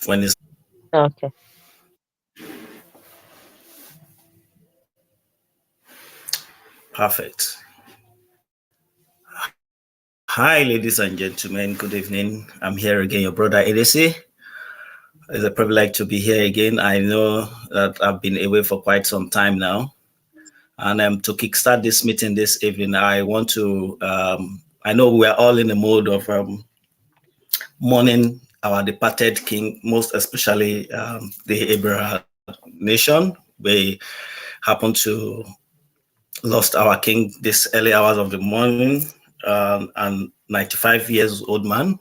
when it's Okay. perfect. Hi, ladies and gentlemen. Good evening. I'm here again, your brother Edesi. It's a privilege to be here again. I know that I've been away for quite some time now. And to kickstart this meeting this evening, I want to, I know we're all in the mode of mourning our departed king, most especially the Abraham nation. We happen to lost our king this early hours of the morning, and 95 years old man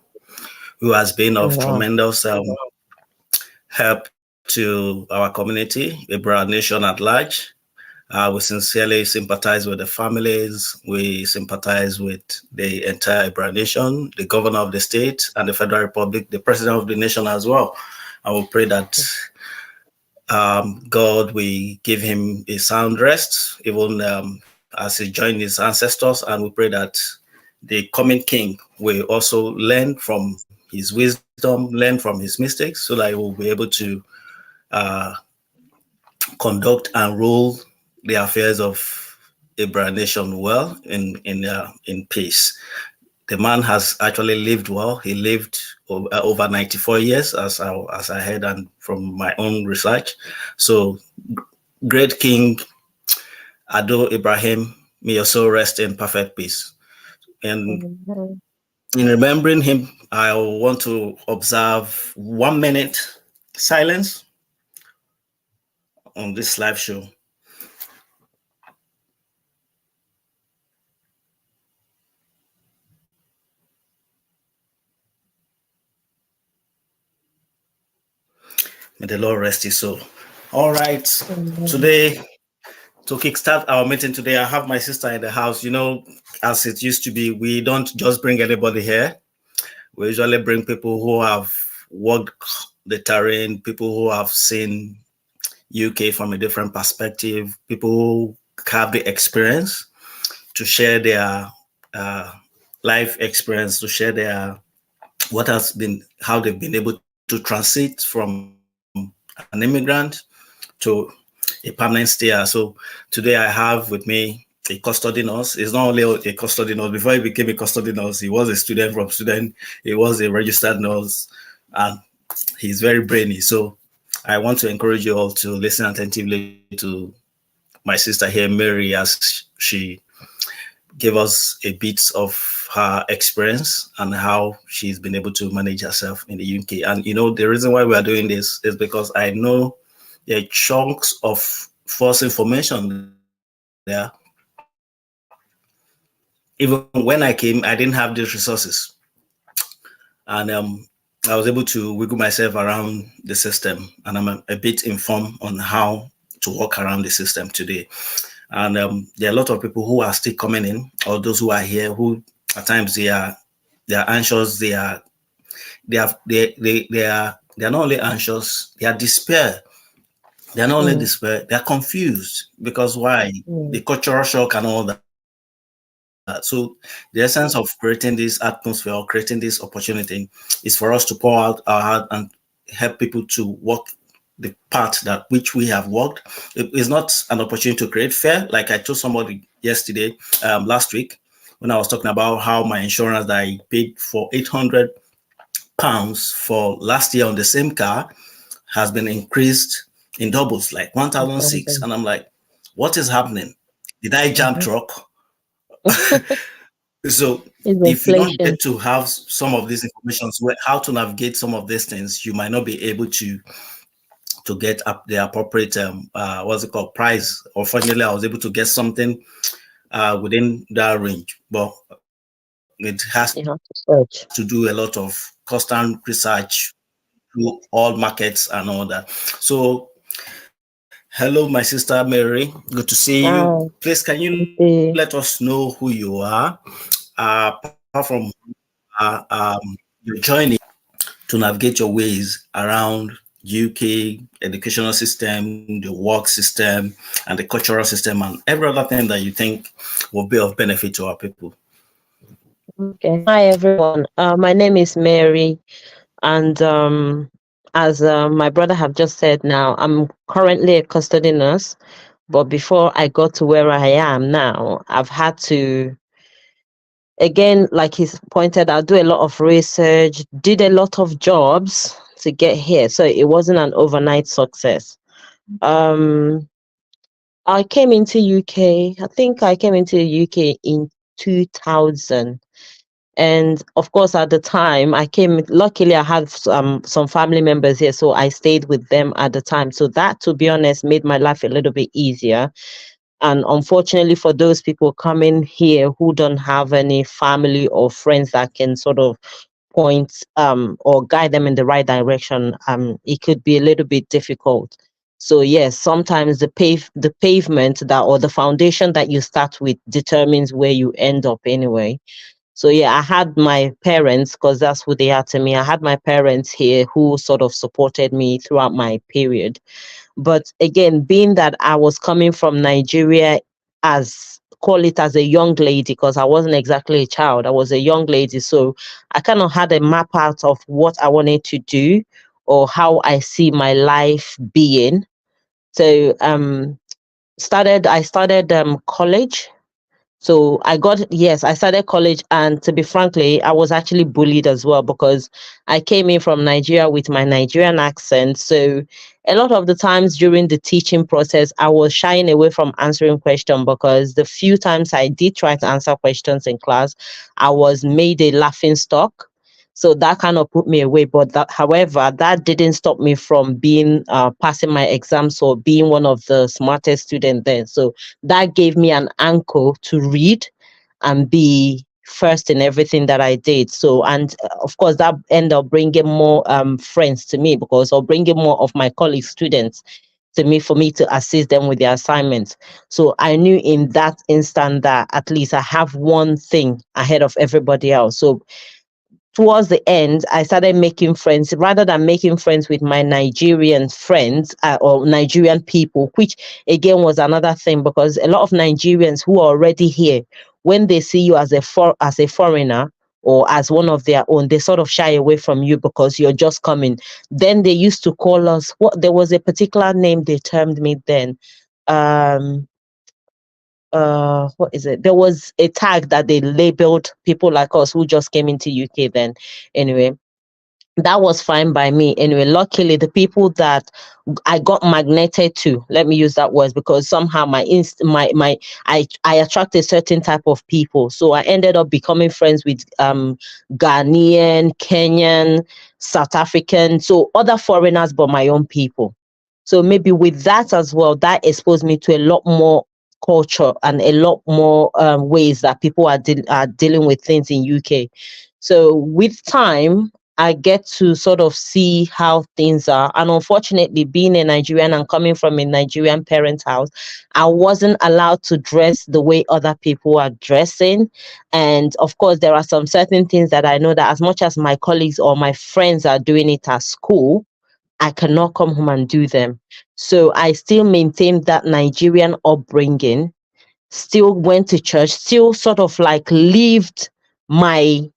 who has been Oh, of wow. tremendous help to our community, the broad nation at large. We sincerely sympathize with the families. We sympathize with the entire Ibra nation, the governor of the state, and the Federal Republic, the president of the nation as well. I will pray that God will give him a sound rest, even as he joined his ancestors. And we pray that the coming king will also learn from his wisdom, learn from his mistakes, so that he will be able to uh, conduct and rule the affairs of Abraham nation well in peace. The man has actually lived well. He lived over 94 years, as I heard and from my own research. So, great King Ado Ibrahim, may your soul rest in perfect peace. And Mhm. in remembering him, I want to observe 1 minute silence on this live show. May the Lord rest his soul. All right. Mhm. Today, to kickstart our meeting today, I have my sister in the house. As it used to be, we don't just bring anybody here. We usually bring people who have walked the terrain, people who have seen UK from a different perspective, people who have the experience to share their uh, life experience, to share their what has been, how they've been able to transit from an immigrant to a permanent stayer. So today I have with me a custody nurse. He's not only a custody nurse, before he became a custody nurse, he was a student from Sudan, he was a registered nurse, and he's very brainy. So I want to encourage you all to listen attentively to my sister here, Mary, as she gave us a bit of her experience and how she's been able to manage herself in the UK. And the reason why we are doing this is because I know there are chunks of false information there. Even when I came, I didn't have these resources. And I was able to wiggle myself around the system, and I'm a bit informed on how to walk around the system today. And there are a lot of people who are still coming in, or those who are here, who at times they are anxious. They are not only anxious, they are despair. They are not only Mm. despair, they are confused because why? The Mm. cultural shock and all that. So the essence of creating this atmosphere or creating this opportunity is for us to pour out our heart and help people to walk the path that which we have walked. It is not an opportunity to create fear. Like I told somebody yesterday, last week, when I was talking about how my insurance that I paid for £800 for last year on the same car has been increased in doubles, like 1,006. Mhm. And I'm like, what is happening? Did I jam Mhm. truck? So It's if you don't inflation. get to have some of these information, how to navigate some of these things, you might not be able to get up the appropriate what's it called, price. Unfortunately, I was able to get something within that range, but it has to do a lot You of have to search. constant research through all markets and all that. So hello, my sister Mary, good to see you. Please, can you Ah, let us know who you the are, apart from your journey to navigate your ways around UK educational system, the work system, and the cultural system, and every other thing that you think will be of benefit to our people. okay. Hi everyone. My name is Mary, and as my brother have just said now, I'm currently a custody nurse, but before I got to where I am now, I've had to, again, like he's pointed out, do a lot of research, did a lot of jobs to get here. So it wasn't an overnight success. Um, I came into UK, I think I came into the UK in 2000. And of course, at the time I came, luckily I had some family members here, so I stayed with them at the time. So that, to be honest, made my life a little bit easier. And unfortunately, for those people coming here who don't have any family or friends that can sort of point or guide them in the right direction, it could be a little bit difficult. So yes, sometimes the pavement that, or the foundation that you start with, determines where you end up anyway. So yeah, I had my parents, because that's who they are to me. I had my parents here who sort of supported me throughout my period. But again, being that I was coming from Nigeria, as call it as a young lady, because I wasn't exactly a child, I was a young lady. So I kind of had a map out of what I wanted to do or how I see my life being. So I started college. So yes, I started college, and to be frankly, I was actually bullied as well, because I came in from Nigeria with my Nigerian accent. So a lot of the times during the teaching process, I was shying away from answering questions, because the few times I did try to answer questions in class, I was made a laughing stock. So that kind of put me away. But however, that didn't stop me from being passing my exams or being one of the smartest students there. So that gave me an anchor to read and be first in everything that I did. So, and of course, that ended up bringing more friends to me, because, or bringing more of my colleague students to me for me to assist them with their assignments. So I knew in that instant that at least I have one thing ahead of everybody else. So towards the end, I started making friends rather than making friends with my Nigerian friends or Nigerian people, which again was another thing, because a lot of Nigerians who are already here, when they see you as as a foreigner or as one of their own, they sort of shy away from you because you're just coming. Then they used to call us, what, there was a particular name they termed me then. Um, what is it? There was a tag that they labeled people like us who just came into UK then. Anyway, that was fine by me. Anyway, luckily the people that I got magneted to, let me use that word, because somehow I attract a certain type of people. So I ended up becoming friends with Ghanaian, Kenyan, South African, so other foreigners but my own people. So maybe with that as well, that exposed me to a lot more culture and a lot more ways that people are dealing with things in UK. So with time, I get to sort of see how things are. And unfortunately, being a Nigerian and coming from a Nigerian parent house, I wasn't allowed to dress the way other people are dressing. And of course, there are some certain things that I know that as much as my colleagues or my friends are doing it at school, I cannot come home and do them. So I still maintain that Nigerian upbringing, still went to church, still sort of like my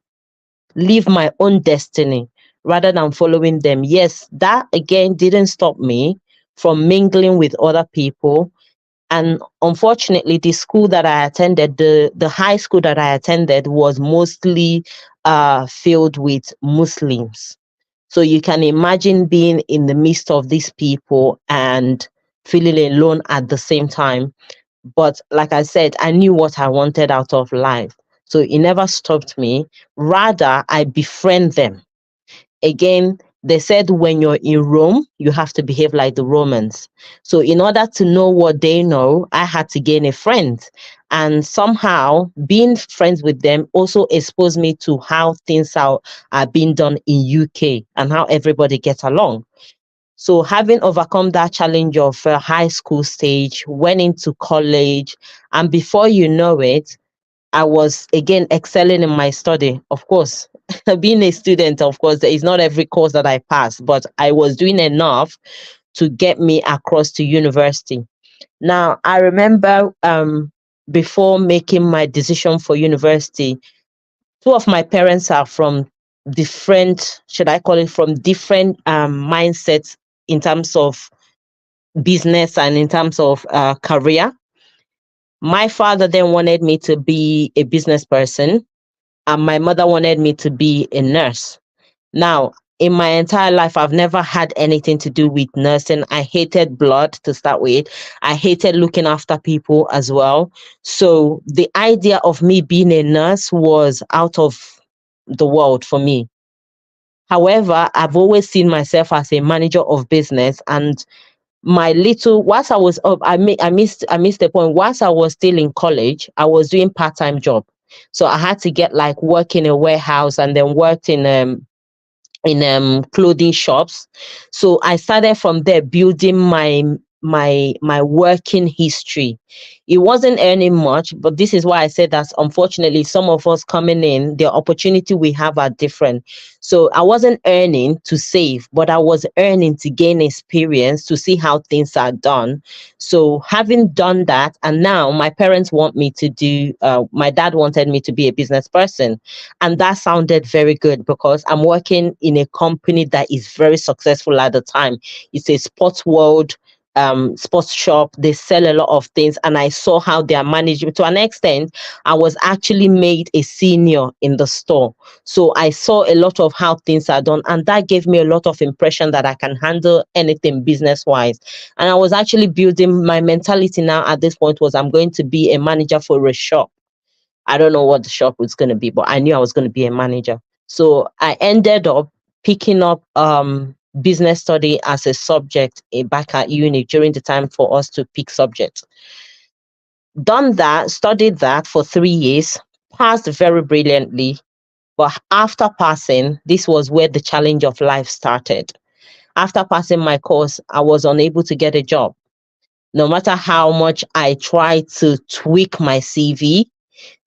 live my own destiny rather than following them. Yes, that again didn't stop me from mingling with other people. And unfortunately, the school that I attended, the high school that I attended, was mostly filled with Muslims. So you can imagine being in the midst of these people and feeling alone at the same time. But like I said, I knew what I wanted out of life. So it never stopped me. Rather, I befriend them. Again, they said when you're in Rome, you have to behave like the Romans. So in order to know what they know, I had to gain a friend. And somehow being friends with them also exposed me to how are being done in UK and how everybody gets along. So having overcome that challenge of high school stage, went into college, and before you know it, I was again excelling in my study. Of course, being a student, of course, there is not every course that I passed, but I was doing enough to get me across to university. Now, I remember before making my decision for university, two of my parents are from different, should I call it, from different mindsets in terms of business and in terms of career. My father then wanted me to be a business person, and my mother wanted me to be a nurse. Now, in my entire life, I've never had anything to do with nursing. I hated blood to start with. I hated looking after people as well. So the idea of me being a nurse was out of the world for me. However, I've always seen myself as a manager of business, and my little whilst I was up, I missed the point. Whilst I was still in college, I was doing part-time job. So I had to get like work in a warehouse and then worked in clothing shops. So I started from there building my working history. It wasn't earning much, but this is why I said that unfortunately some of us coming in, the opportunity we have are different. So I wasn't earning to save, but I was earning to gain experience, to see how things are done. So having done that, and now my parents want me to do, my dad wanted me to be a business person. And that sounded very good because I'm working in a company that is very successful at the time. It's a sports world, sports shop. They sell a lot of things, and I saw how they are managing. To an extent, I was actually made a senior in the store. So I saw a lot of how things are done, and that gave me a lot of impression that I can handle anything business wise. And I was actually building my mentality now at this point was I'm going to be a manager for a shop. I don't know what the shop was going to be, but I knew I was going to be a manager. So I ended up picking up business study as a subject back at uni during the time for us to pick subjects. Done that, studied that for 3 years, passed very brilliantly. But after passing, this was where the challenge of life started. After passing my course, I was unable to get a job. No matter how much I tried to tweak my CV,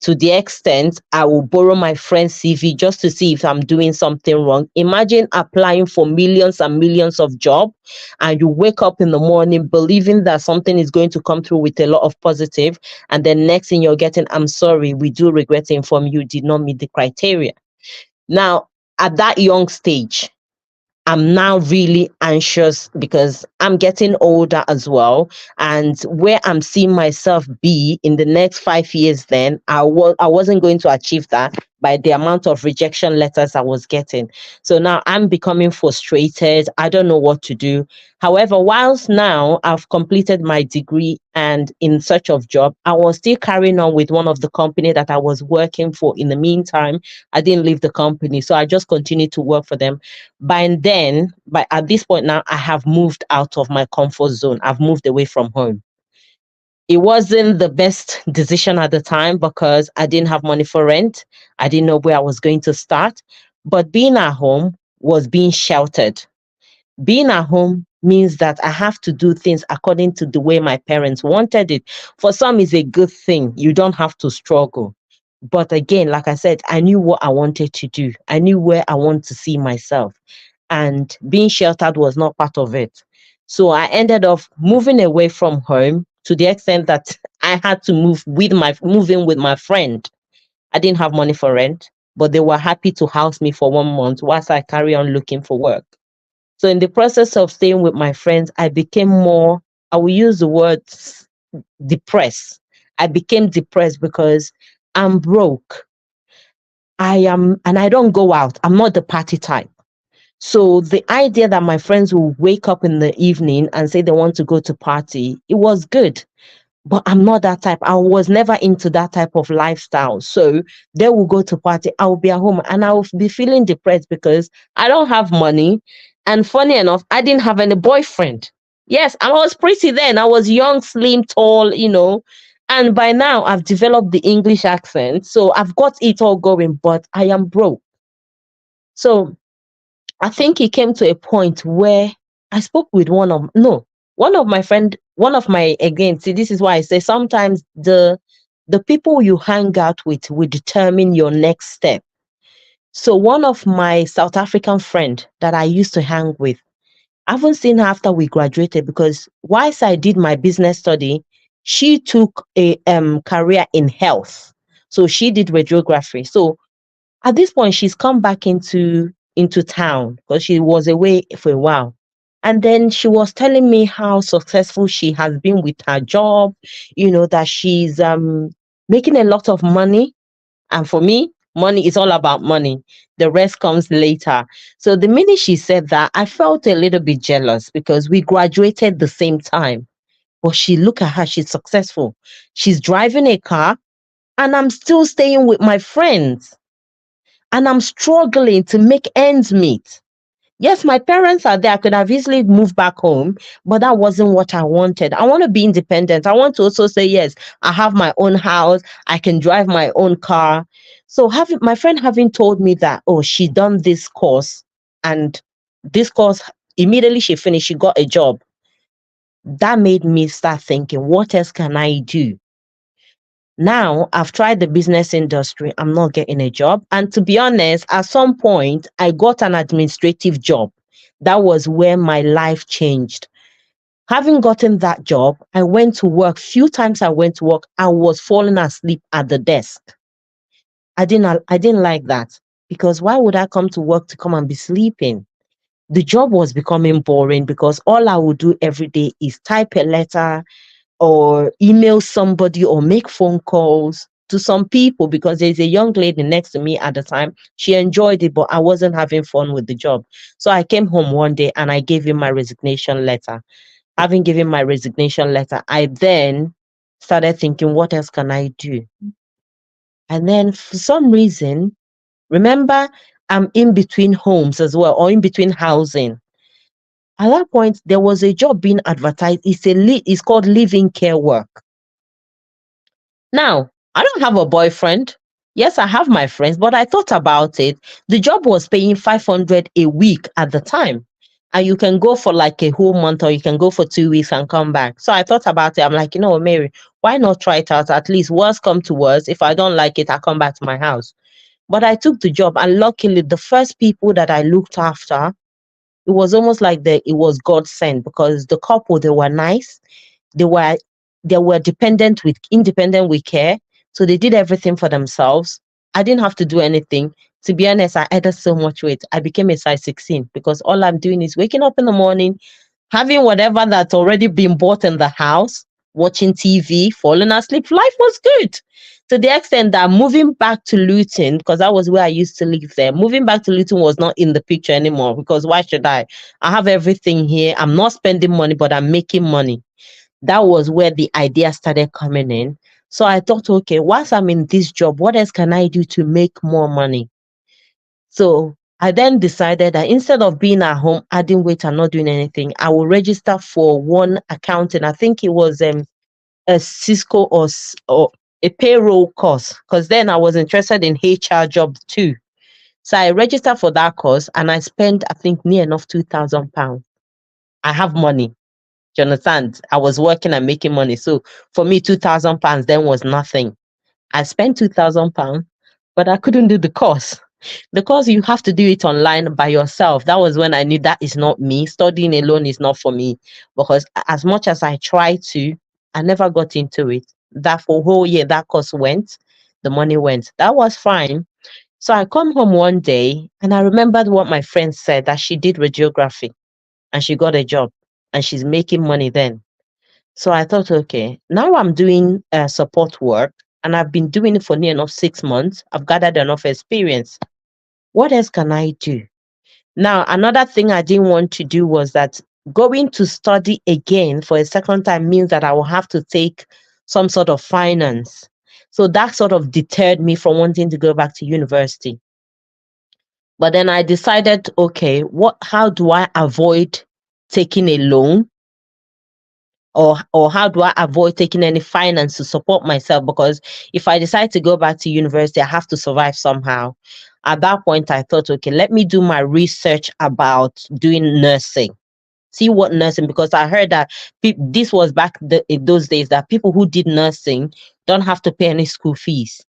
to the extent I will borrow my friend's CV just to see if I'm doing something wrong. Imagine applying for millions and millions of jobs, and you wake up in the morning believing that something is going to come through with a lot of positive, and then next thing you're getting, I'm sorry, we do regret to inform you did not meet the criteria. Now, at that young stage, I'm now really anxious because I'm getting older as well. And where I'm seeing myself be in the next 5 years, then I wasn't going to achieve that by the amount of rejection letters I was getting. So now I'm becoming frustrated. I don't know what to do. However, whilst now I've completed my degree and in search of job, I was still carrying on with one of the company that I was working for. In the meantime, I didn't leave the company. So I just continued to work for them. By at this point now, I have moved out of my comfort zone. I've moved away from home. It wasn't the best decision at the time because I didn't have money for rent. I didn't know where I was going to start. But being at home was being sheltered. Being at home means that I have to do things according to the way my parents wanted it. For some, it's a good thing. You don't have to struggle. But again, like I said, I knew what I wanted to do. I knew where I want to see myself. And being sheltered was not part of it. So I ended up moving away from home to the extent that I had to move in with my friend. I didn't have money for rent, but they were happy to house me for 1 month whilst I carry on looking for work. So in the process of staying with my friends, I became more, I will use the word depressed. I became depressed because I'm broke. I am, and I don't go out. I'm not the party type. So the idea that my friends will wake up in the evening and say they want to go to party, it was good. But I'm not that type. I was never into that type of lifestyle. So they will go to party, I will be at home and I will be feeling depressed because I don't have money. And funny enough, I didn't have any boyfriend. Yes, I was pretty then. I was young, slim, tall. And by now I've developed the English accent. So I've got it all going, but I am broke. So I think it came to a point where I spoke with one of no, one of my friend, one of my again, see, this is why I say sometimes the people you hang out with will determine your next step. So one of my South African friend that I used to hang with, I haven't seen her after we graduated because whilst I did my business study, she took a career in health. So she did radiography. So At this point, she's come back into town because she was away for a while. And then she was telling me how successful she has been with her job, that she's making a lot of money. And for me, money is all about money. The rest comes later. So the minute she said that, I felt a little bit jealous because we graduated the same time. But look at her, she's successful. She's driving a car, and I'm still staying with my friends. And I'm struggling to make ends meet. Yes, my parents are there. I could have easily moved back home, but that wasn't what I wanted. I want to be independent. I want to also say, yes, I have my own house. I can drive my own car. So having my friend having told me that, oh, she done this course, and this course, immediately she finished, she got a job. That made me start thinking, what else can I do? Now I've tried the business industry. I'm not getting a job. And to be honest, at some point, I got an administrative job. That was where my life changed. Having gotten that job, I went to work. Few times I went to work, I was falling asleep at the desk. I didn't like that, because why would I come to work to come and be sleeping? The job was becoming boring because all I would do every day is type a letter, or email somebody, or make phone calls to some people, because there's a young lady next to me at the time. She enjoyed it, but I wasn't having fun with the job. So I came home one day and I gave him my resignation letter. Having given my resignation letter, I then started thinking, what else can I do? And then for some reason, remember, I'm in between homes as well, or in between housing. At that point, there was a job being advertised. It's called living care work. Now, I don't have a boyfriend. Yes, I have my friends, but I thought about it. The job was paying 500 a week at the time. And you can go for like a whole month, or you can go for 2 weeks and come back. So I thought about it. I'm like, Mary, why not try it out? At least worst come to worst. If I don't like it, I come back to my house. But I took the job, and luckily the first people that I looked after, it was almost like it was God sent, because the couple, they were nice. They were independent with care. So they did everything for themselves. I didn't have to do anything. To be honest, I added so much weight. I became a size 16 because all I'm doing is waking up in the morning, having whatever that's already been bought in the house, watching TV, falling asleep. Life was good. To the extent that moving back to Luton, because that was where I used to live there, moving back to Luton was not in the picture anymore, because why should I? I have everything here. I'm not spending money, but I'm making money. That was where the idea started coming in. So I thought, okay, once I'm in this job, what else can I do to make more money? So I then decided that instead of being at home, adding weight and not doing anything, I will register for one accounting. I think it was a Cisco, or a payroll course, because then I was interested in HR jobs too. So I registered for that course, and I spent, I think, near enough £2,000. I have money. Do you understand? I was working and making money. So for me, £2,000 then was nothing. I spent £2,000, but I couldn't do the course. The course, you have to do it online by yourself. That was when I knew that is not me. Studying alone is not for me, because as much as I tried to, I never got into it. That for a whole year, that course went, the money went. That was fine. So I come home one day, and I remembered what my friend said, that she did radiography and she got a job and she's making money then. So I thought, okay, now I'm doing support work, and I've been doing it for near enough 6 months. I've gathered enough experience. What else can I do? Now, another thing I didn't want to do was that going to study again for a second time means that I will have to take some sort of finance. So that sort of deterred me from wanting to go back to university. But then I decided, okay, how do I avoid taking a loan, or how do I avoid taking any finance to support myself? Because if I decide to go back to university, I have to survive somehow. At that point, I thought, okay, let me do my research about doing nursing. See what nursing, because I heard that this was back in those days, that people who did nursing don't have to pay any school fees.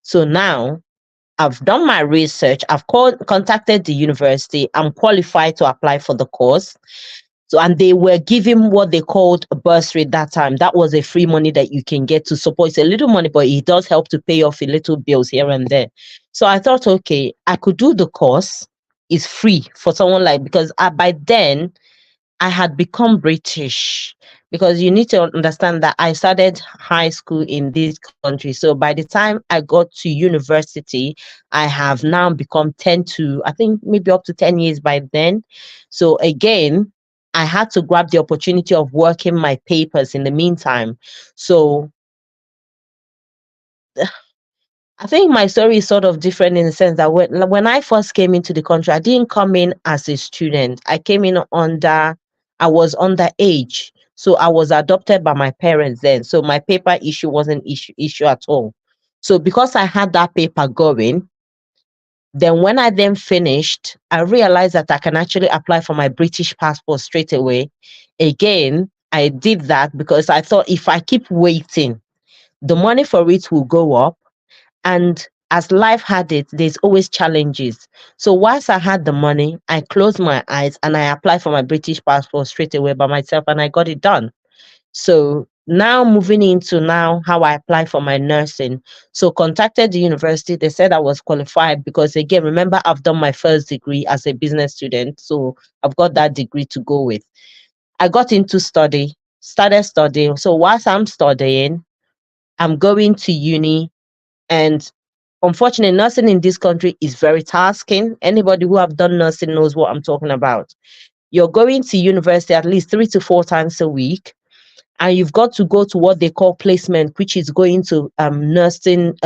So now I've done my research. I've contacted the university. I'm qualified to apply for the course. So, and they were giving what they called a bursary that time. That was a free money that you can get to support. It's a little money, but it does help to pay off a little bills here and there. So I thought, okay, I could do the course. It's free for someone like, because by then I had become British, because you need to understand that I started high school in this country. So by the time I got to university, I have now become 10 to, I think, maybe up to 10 years by then. So again, I had to grab the opportunity of working my papers in the meantime. So I think my story is sort of different in the sense that when I first came into the country, I didn't come in as a student. I came in I was underage. So I was adopted by my parents then. So my paper issue wasn't issue at all. So because I had that paper going, then when I then finished, I realized that I can actually apply for my British passport straight away. Again, I did that because I thought if I keep waiting, the money for it will go up, and as life had it, there's always challenges. So whilst I had the money, I closed my eyes and I applied for my British passport straight away by myself, and I got it done. So now moving into now how I apply for my nursing. So contacted the university. They said I was qualified because, again, remember, I've done my first degree as a business student. So I've got that degree to go with. I got into study, started studying. So whilst I'm studying, I'm going to uni. And unfortunately, nursing in this country is very tasking. Anybody who have done nursing knows what I'm talking about. You're going to university at least 3 to 4 times a week, and you've got to go to what they call placement, which is going to nursing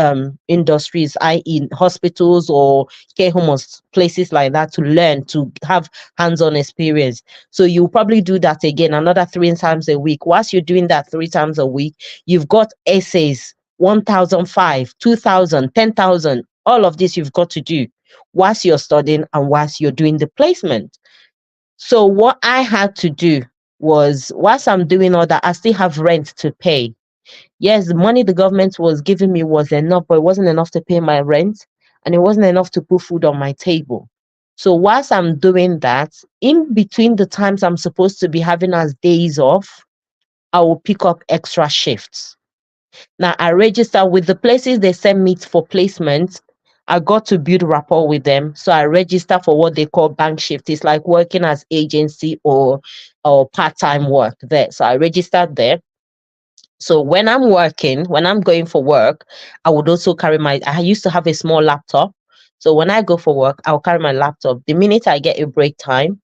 industries, i.e., hospitals or care homes, places like that, to learn, to have hands-on experience. So you'll probably do that again another 3 times a week. Whilst you're doing that 3 times a week, you've got essays, 1,005, 2,000, 10,000. All of this you've got to do whilst you're studying and whilst you're doing the placement. So what I had to do was, whilst I'm doing all that, I still have rent to pay. Yes, the money the government was giving me was enough, but it wasn't enough to pay my rent, and it wasn't enough to put food on my table. So whilst I'm doing that, in between the times I'm supposed to be having as days off, I will pick up extra shifts. Now I register with the places they send me for placement. I got to build rapport with them. So I register for what they call bank shift. It's like working as agency or part-time work there. So I registered there. So when I'm working, when I'm going for work, I would also carry I used to have a small laptop. So when I go for work, I'll carry my laptop. The minute I get a break time,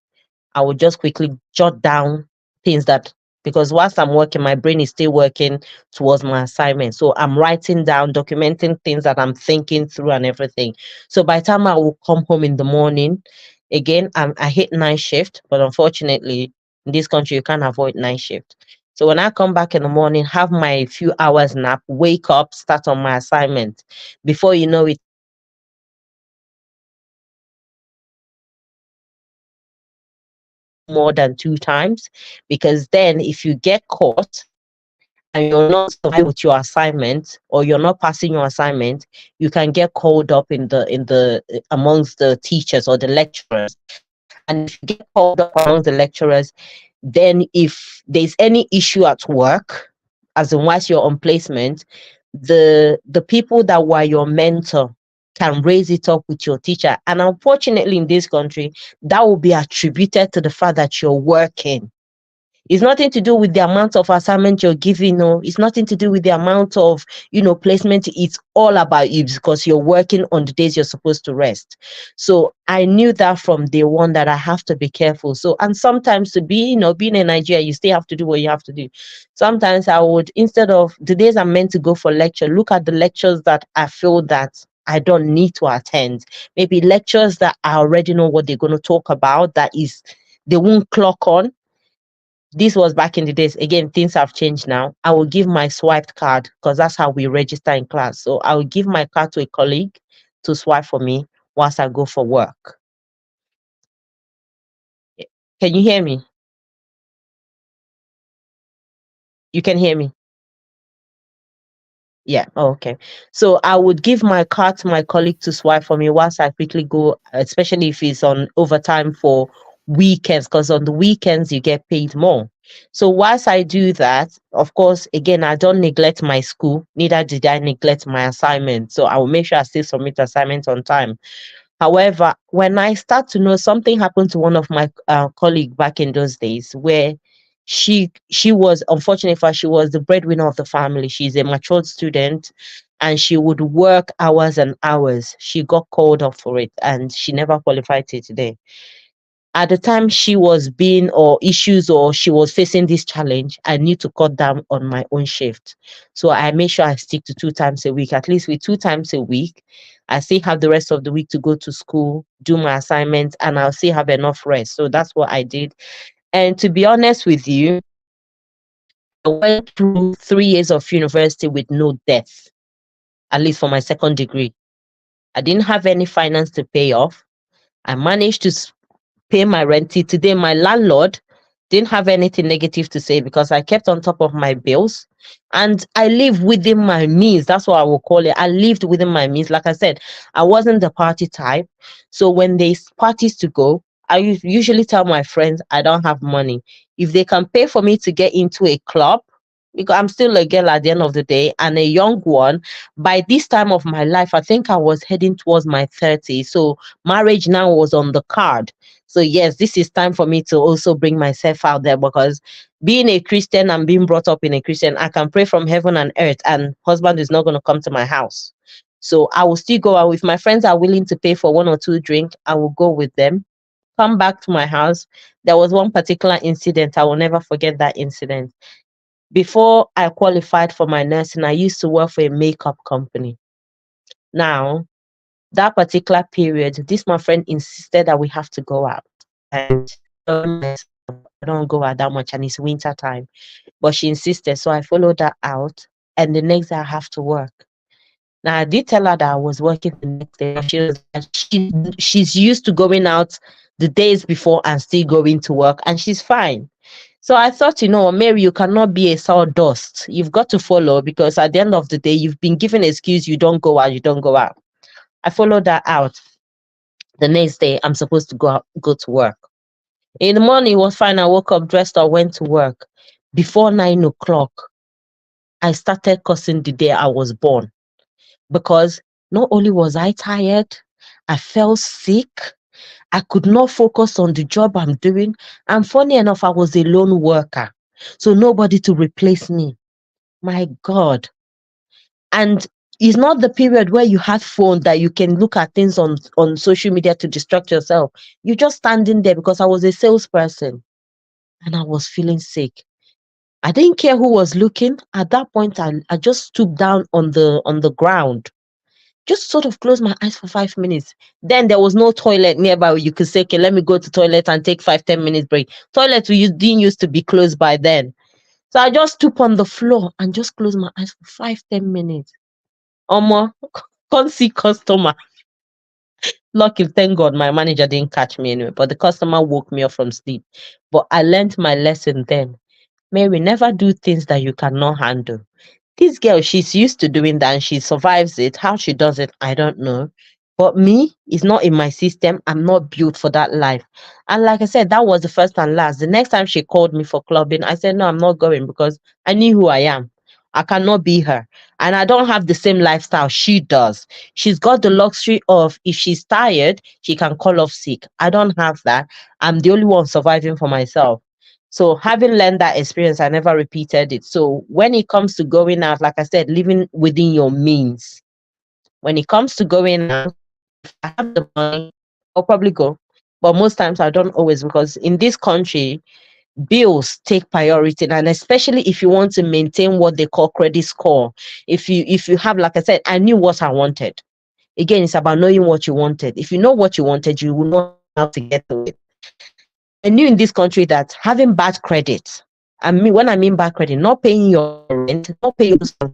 I would just quickly jot down things that, because whilst I'm working, my brain is still working towards my assignment. So I'm writing down, documenting things that I'm thinking through and everything. So by the time I will come home in the morning, again, I hit night shift, but unfortunately, in this country, you can't avoid night shift. So when I come back in the morning, have my few hours nap, wake up, start on my assignment. Before you know it, more than 2 times, because then if you get caught and you're not surviving with your assignment, or you're not passing your assignment, you can get called up in the amongst the teachers or the lecturers. And if you get called up amongst the lecturers, then if there's any issue at work, as in whilst you're on placement, the people that were your mentor can raise it up with your teacher. And unfortunately, in this country, that will be attributed to the fact that you're working. It's nothing to do with the amount of assignment you're giving. No, it's nothing to do with the amount of, placement. It's all about you, because you're working on the days you're supposed to rest. So I knew that from day one, that I have to be careful. So, and sometimes, to be, being in Nigeria, you still have to do what you have to do. Sometimes I would, instead of the days I'm meant to go for lecture, look at the lectures that I feel that I don't need to attend. Maybe lectures that I already know what they're going to talk about, that is, they won't clock on. This was back in the days. Again, things have changed now. I will give my swiped card, because that's how we register in class. So I will give my card to a colleague to swipe for me whilst I go for work. Can you hear me? You can hear me? Yeah. Oh, okay. So I would give my card to my colleague to swipe for me whilst I quickly go, especially if it's on overtime for weekends, because on the weekends you get paid more. So whilst I do that, of course, again, I don't neglect my school, neither did I neglect my assignment. So I will make sure I still submit assignments on time. However, when I start to know, something happened to one of my colleague back in those days, where she was, unfortunately for her, she was the breadwinner of the family. She's a matured student, and she would work hours and hours. She got called up for it, and she never qualified till today. At the time she was being, or issues, or she was facing this challenge, I need to cut down on my own shift. So I make sure I stick to 2 times a week. At least with 2 times a week, I still have the rest of the week to go to school, do my assignments, and I'll still have enough rest. So that's what I did. And to be honest with you, I went through 3 years of university with no debt, at least for my second degree. I didn't have any finance to pay off. I managed to pay my rent till today. My landlord didn't have anything negative to say because I kept on top of my bills, and I live within my means. That's what I will call it. I lived within my means. Like I said, I wasn't the party type. So when there's parties to go, I usually tell my friends I don't have money. If they can pay for me to get into a club, because I'm still a girl at the end of the day and a young one. By this time of my life, I think I was heading towards my 30s. So marriage now was on the card. So yes, this is time for me to also bring myself out there, because being a Christian and being brought up in a Christian, I can pray from heaven and earth, and husband is not going to come to my house. So I will still go out. If my friends are willing to pay for one or two drink, I will go with them. Come back to my house. There was one particular incident. I will never forget that incident. Before I qualified for my nursing, I used to work for a makeup company. Now, that particular period, this my friend insisted that we have to go out. And I don't go out that much, and it's winter time. But she insisted, so I followed her out. And the next day I have to work. Now I did tell her that I was working the next day, but she's used to going out the days before and still going to work, and she's fine. So I thought, Mary, you cannot be a sawdust. You've got to follow, because at the end of the day, you've been given an excuse. You don't go out. You don't go out. I followed that out. The next day, I'm supposed to go to work. In the morning, it was fine. I woke up, dressed up, went to work. Before 9 o'clock, I started cursing the day I was born, because not only was I tired, I felt sick. I could not focus on the job I'm doing. And funny enough, I was a lone worker. So nobody to replace me. My God. And it's not the period where you had phone that you can look at things on social media to distract yourself. You're just standing there, because I was a salesperson and I was feeling sick. I didn't care who was looking. At that point, I just stood down on the ground, just sort of closed my eyes for 5 minutes. Then there was no toilet nearby where you could say, okay, let me go to toilet and take 5-10 minutes break. Toilet didn't used to be closed by then. So I just stood on the floor and just closed my eyes for 5-10 minutes. Omo, can't see customer. Lucky, thank God, my manager didn't catch me anyway. But the customer woke me up from sleep. But I learned my lesson then. Mary, never do things that you cannot handle. This girl, she's used to doing that and she survives it. How she does it, I don't know. But me, it's not in my system. I'm not built for that life. And like I said, that was the first and last. The next time she called me for clubbing, I said, no, I'm not going, because I knew who I am. I cannot be her. And I don't have the same lifestyle she does. She's got the luxury of, if she's tired, she can call off sick. I don't have that. I'm the only one surviving for myself. So having learned that experience, I never repeated it. So when it comes to going out, like I said, living within your means. When it comes to going out, if I have the money, I'll probably go. But most times I don't always, because in this country, bills take priority, and especially if you want to maintain what they call credit score. If you have, like I said, I knew what I wanted. Again, it's about knowing what you wanted. If you know what you wanted, you will know how to get to it. I knew in this country that having bad credit, I mean, when I mean bad credit, not paying your rent, not paying your,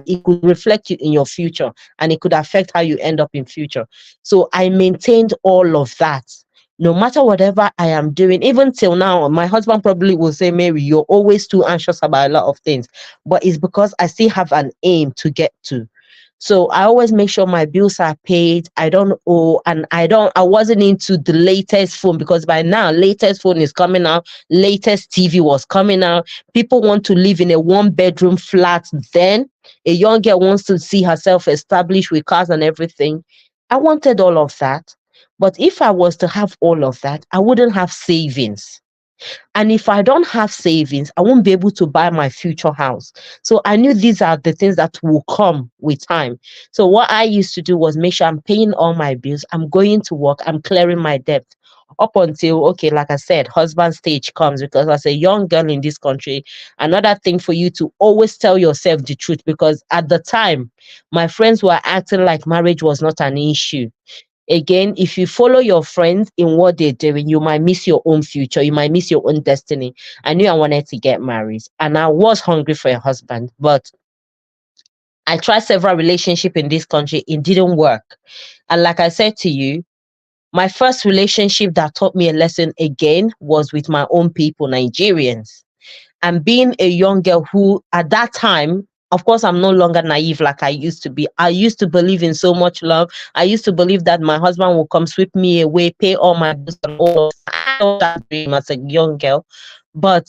it could reflect you in your future, and it could affect how you end up in future. So I maintained all of that. No matter whatever I am doing, even till now, my husband probably will say, Mary, you're always too anxious about a lot of things. But it's because I still have an aim to get to. So I always make sure my bills are paid. I don't owe, and I wasn't into the latest phone, because by now latest phone is coming out, latest TV was coming out. People want to live in a one bedroom flat. Then a young girl wants to see herself established with cars and everything. I wanted all of that. But if I was to have all of that, I wouldn't have savings. And if I don't have savings, I won't be able to buy my future house. So I knew these are the things that will come with time. So what I used to do was make sure I'm paying all my bills, I'm going to work, I'm clearing my debt. Up until, okay, like I said, husband stage comes, because as a young girl in this country, another thing for you to always tell yourself the truth, because at the time, my friends were acting like marriage was not an issue. Again, if you follow your friends in what they're doing, you might miss your own future, you might miss your own destiny. I knew I wanted to get married, and I was hungry for a husband, but I tried several relationships in this country, it didn't work. And like I said to you, my first relationship that taught me a lesson again was with my own people, Nigerians. And being a young girl who, at that time, of course, I'm no longer naive like I used to be. I used to believe in so much love. I used to believe that my husband will come sweep me away, pay all my bills and all of that. I had that dream as a young girl. But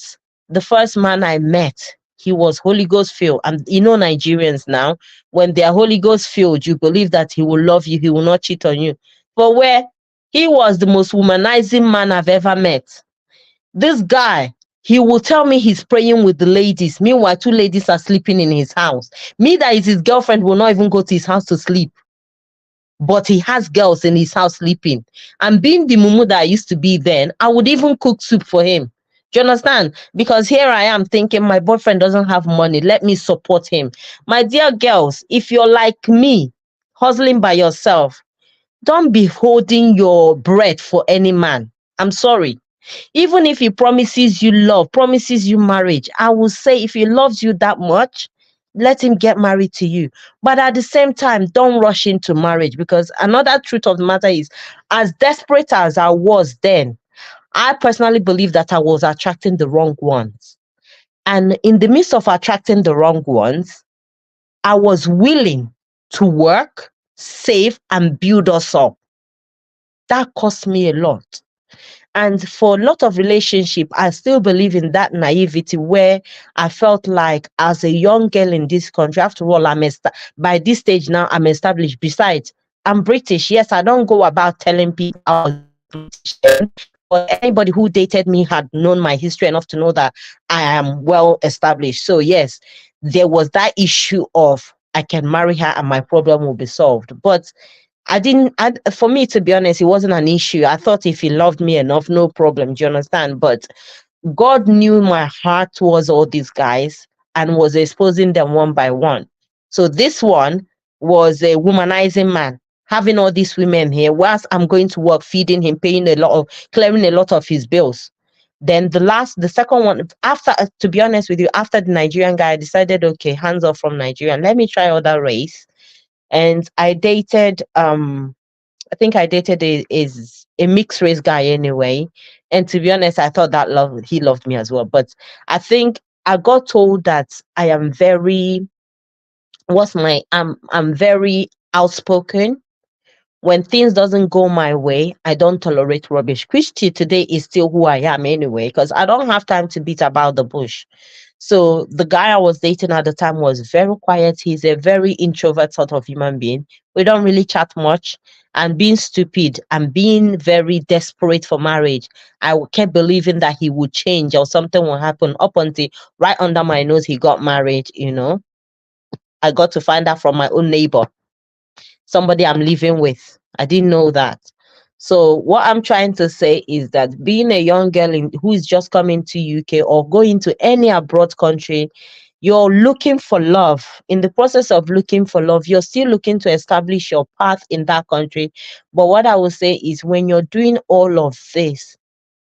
the first man I met, he was Holy Ghost filled. And you know, Nigerians now, when they are Holy Ghost filled, you believe that he will love you, he will not cheat on you. But where he was the most womanizing man I've ever met. This guy, he will tell me he's praying with the ladies. Meanwhile, two ladies are sleeping in his house. Me, that is his girlfriend, will not even go to his house to sleep. But he has girls in his house sleeping. And being the mumu that I used to be then, I would even cook soup for him. Do you understand? Because here I am thinking my boyfriend doesn't have money. Let me support him. My dear girls, if you're like me, hustling by yourself, don't be holding your breath for any man. I'm sorry. Even if he promises you love, promises you marriage, I will say if he loves you that much, let him get married to you. But at the same time, don't rush into marriage, because another truth of the matter is, as desperate as I was then, I personally believe that I was attracting the wrong ones. And in the midst of attracting the wrong ones, I was willing to work, save, and build us up. That cost me a lot. And for a lot of relationship, I still believe in that naivety where I felt like as a young girl in this country, after all, by this stage now, I'm established. Besides, I'm British. Yes, I don't go about telling people I was British then, but anybody who dated me had known my history enough to know that I am well established. So yes, there was that issue of I can marry her and my problem will be solved. But for me, to be honest, it wasn't an issue. I thought if he loved me enough, no problem. Do you understand? But God knew my heart towards all these guys and was exposing them one by one. So this one was a womanizing man, having all these women here, whilst I'm going to work, feeding him, clearing a lot of his bills. Then the second one, after, to be honest with you, after the Nigerian guy, I decided, okay, hands off from Nigeria. Let me try other race. And I dated I think I dated a mixed race guy anyway. And to be honest, I thought that he loved me as well. But I think I got told that I am very I'm very outspoken. When things doesn't go my way, I don't tolerate rubbish. Which till today is still who I am anyway, because I don't have time to beat about the bush. So the guy I was dating at the time was very quiet. He's a very introvert sort of human being. We don't really chat much. And being stupid and being very desperate for marriage, kept believing that he would change or something will happen, up until right under my nose he got married. I got to find out from my own neighbor, somebody I'm living with. I didn't know that. So what I'm trying to say is that being a young girl who is just coming to UK or going to any abroad country, you're looking for love. In the process of looking for love, you're still looking to establish your path in that country. But what I will say is, when you're doing all of this,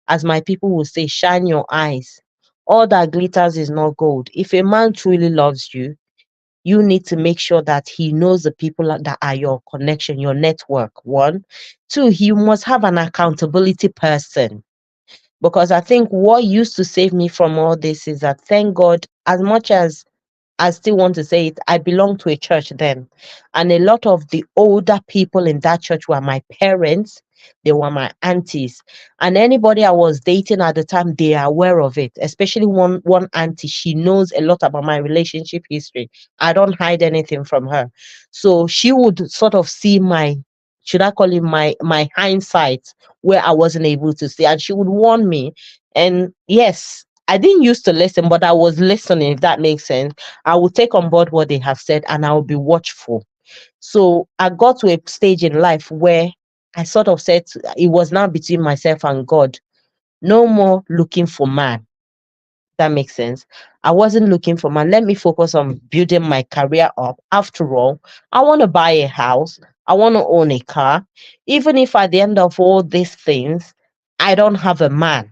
as my people will say, shine your eyes. All that glitters is not gold. If a man truly loves you, you need to make sure that he knows the people that are your connection, your network. One. Two, he must have an accountability person. Because I think what used to save me from all this is that, thank God, as much as I still want to say it, I belonged to a church then. And a lot of the older people in that church were my parents, they were my aunties. And anybody I was dating at the time, they are aware of it. Especially one auntie, she knows a lot about my relationship history. I don't hide anything from her. So she would sort of see my, should I call it my hindsight, where I wasn't able to see. And she would warn me. And yes, I didn't used to listen, but I was listening, if that makes sense. I will take on board what they have said and I will be watchful. So I got to a stage in life where I sort of said it was now between myself and God. No more looking for man. That makes sense. I wasn't looking for man. Let me focus on building my career up. After all, I want to buy a house. I want to own a car. Even if at the end of all these things, I don't have a man,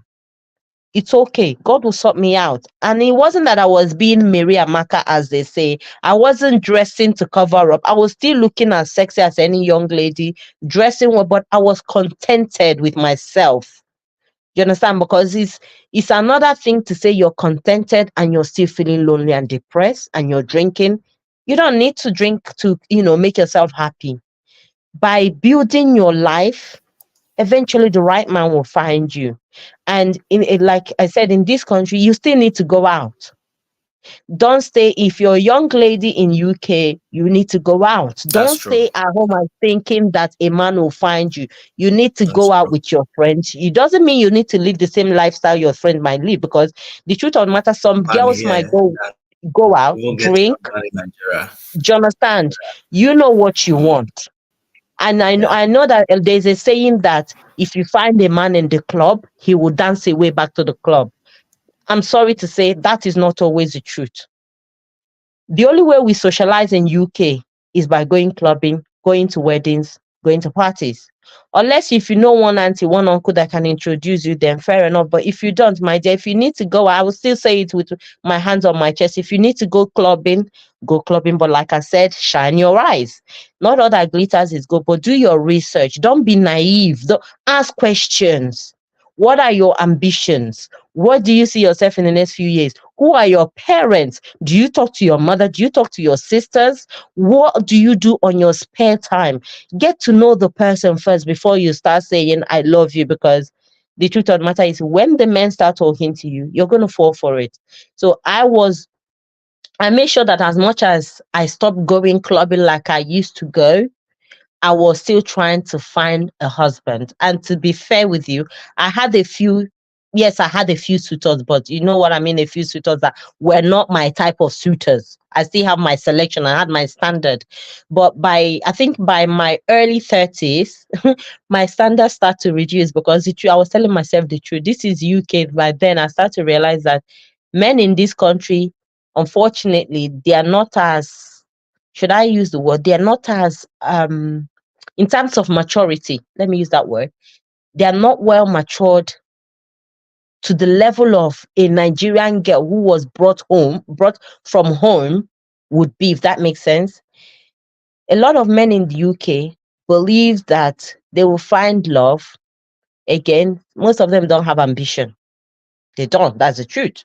it's okay. God will sort me out. And it wasn't that I was being Mary Amaka, as they say. I wasn't dressing to cover up. I was still looking as sexy as any young lady, dressing well, but I was contented with myself. You understand? Because it's another thing to say you're contented and you're still feeling lonely and depressed and you're drinking. You don't need to drink to, make yourself happy. By building your life, eventually the right man will find you. And in it, like I said, in this country, you still need to go out. Don't stay. If you're a young lady in UK, you need to go out. That's Don't true. stay at home and thinking that a man will find you. You need to That's go out true. with your friends. It doesn't mean you need to live the same lifestyle your friend might live, because the truth of the matter, some Man girls might here, go that out, we won't get drink. enough man in Nigeria. Do you understand? You know what you Mm, want. And I know, yeah, I know that there's a saying that if you find a man in the club, he will dance away back to the club. I'm sorry to say that is not always the truth. The only way we socialize in UK is by going clubbing, going to weddings, going to parties. Unless if you know one auntie, one uncle that can introduce you, then fair enough. But if you don't, my dear, if you need to go, I will still say it with my hands on my chest. If you need to go clubbing, go clubbing. But like I said, shine your eyes. Not all that glitters is good, but do your research. Don't be naive. Don't ask questions. What are your ambitions? What do you see yourself in the next few years? Who are your parents? Do you talk to your mother? Do you talk to your sisters? What do you do on your spare time? Get to know the person first before you start saying, I love you, because the truth of the matter is when the men start talking to you, you're going to fall for it. So I made sure that as much as I stopped going clubbing like I used to go, I was still trying to find a husband. And to be fair with you, I had a few, yes, I had a few suitors, but you know what I mean? A few suitors that were not my type of suitors. I still have my selection, I had my standard. But I think by my early 30s, my standards start to reduce, because I was telling myself the truth. This is UK. By then, I start to realize that men in this country, unfortunately, they are not as, should I use the word? They are not as in terms of maturity, let me use that word, they are not well matured to the level of a Nigerian girl who was brought from home would be, if that makes sense. A lot of men in the UK believe that they will find love. Again, most of them don't have ambition. They don't. That's the truth.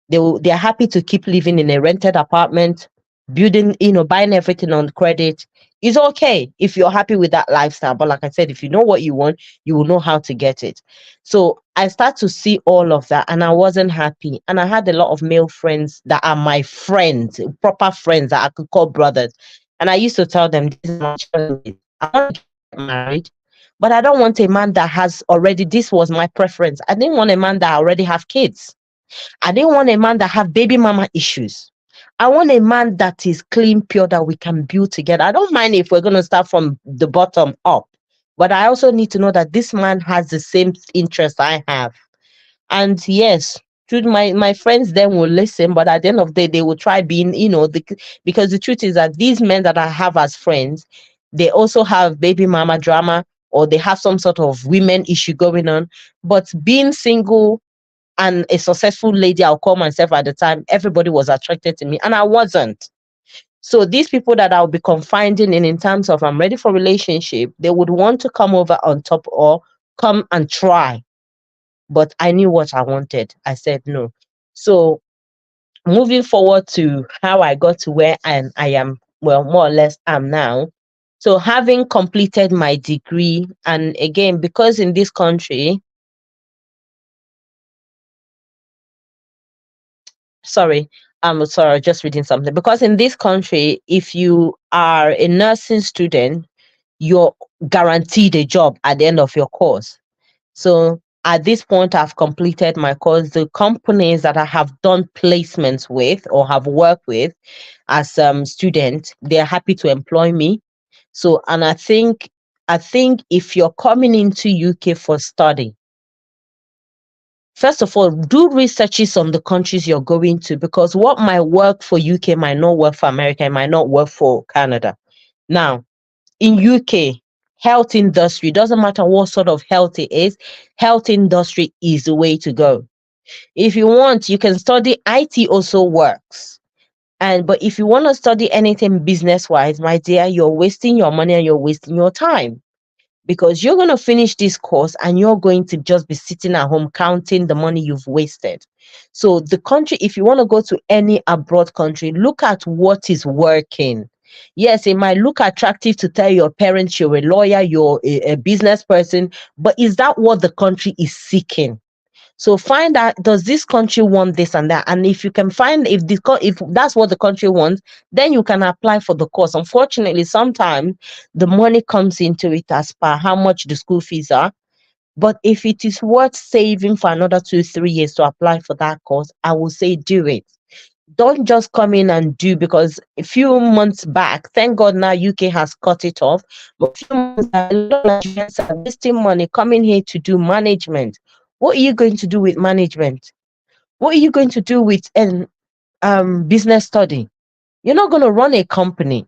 They're happy to keep living in a rented apartment, building, buying everything on credit. It's okay if you're happy with that lifestyle. But like I said, if you know what you want, you will know how to get it. So I start to see all of that and I wasn't happy. And I had a lot of male friends that are my friends, proper friends that I could call brothers. And I used to tell them, these are my choices. I want to get married, but I don't want a man that has already, this was my preference. I didn't want a man that already have kids. I didn't want a man that have baby mama issues. I want a man that is clean, pure, that we can build together. I don't mind if we're going to start from the bottom up, but I also need to know that this man has the same interest I have. And yes, my friends then will listen, but at the end of the day, they will try being, because the truth is that these men that I have as friends, they also have baby mama drama, or they have some sort of women issue going on. But being single and a successful lady, I'll call myself at the time, everybody was attracted to me and I wasn't. So these people that I'll be confiding in terms of I'm ready for relationship, they would want to come over on top or come and try. But I knew what I wanted. I said no. So moving forward to how I got to where I am, well, more or less am now. So having completed my degree, and again, because in this country, sorry, I'm sorry, just reading something. Because in this country, if you are a nursing student, you're guaranteed a job at the end of your course. So at this point, I've completed my course. The companies that I have done placements with or have worked with as student, they're happy to employ me. So, and I think if you're coming into UK for study, first of all, do researches on the countries you're going to, because what might work for UK might not work for America, it might not work for Canada. Now, in UK, health industry, doesn't matter what sort of health it is, health industry is the way to go. If you want, you can study IT also works. And but if you want to study anything business wise, my dear, you're wasting your money and you're wasting your time, because you're going to finish this course and you're going to just be sitting at home counting the money you've wasted. So the country, if you want to go to any abroad country, look at what is working. Yes, it might look attractive to tell your parents you're a lawyer, you're a business person, but is that what the country is seeking? So find out, does this country want this and that? And if you can find, if that's what the country wants, then you can apply for the course. Unfortunately, sometimes the money comes into it as per how much the school fees are. But if it is worth saving for another 2 3 years to apply for that course, I will say do it. Don't just come in and do, because a few months back, thank God now UK has cut it off. But a few months back, a lot of Nigerians are wasting money coming here to do management. What are you going to do with management? What are you going to do with business study? You're not going to run a company.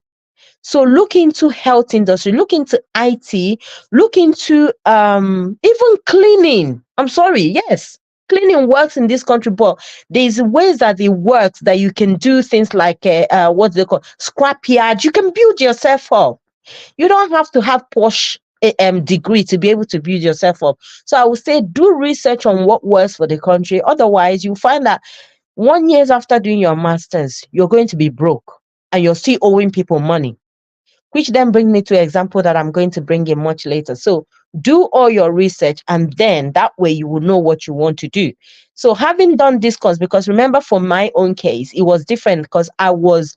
So look into health industry, look into IT, look into even cleaning. I'm sorry, yes, cleaning works in this country, but there's ways that it works that you can do things like what they call scrap yard. You can build yourself up. You don't have to have posh degree to be able to build yourself up. So I would say do research on what works for the country. Otherwise, you find that 1 year after doing your masters, you're going to be broke and you're still owing people money, which then brings me to an example that I'm going to bring in much later. So do all your research, and then that way you will know what you want to do. So having done this course, because remember for my own case, it was different because I was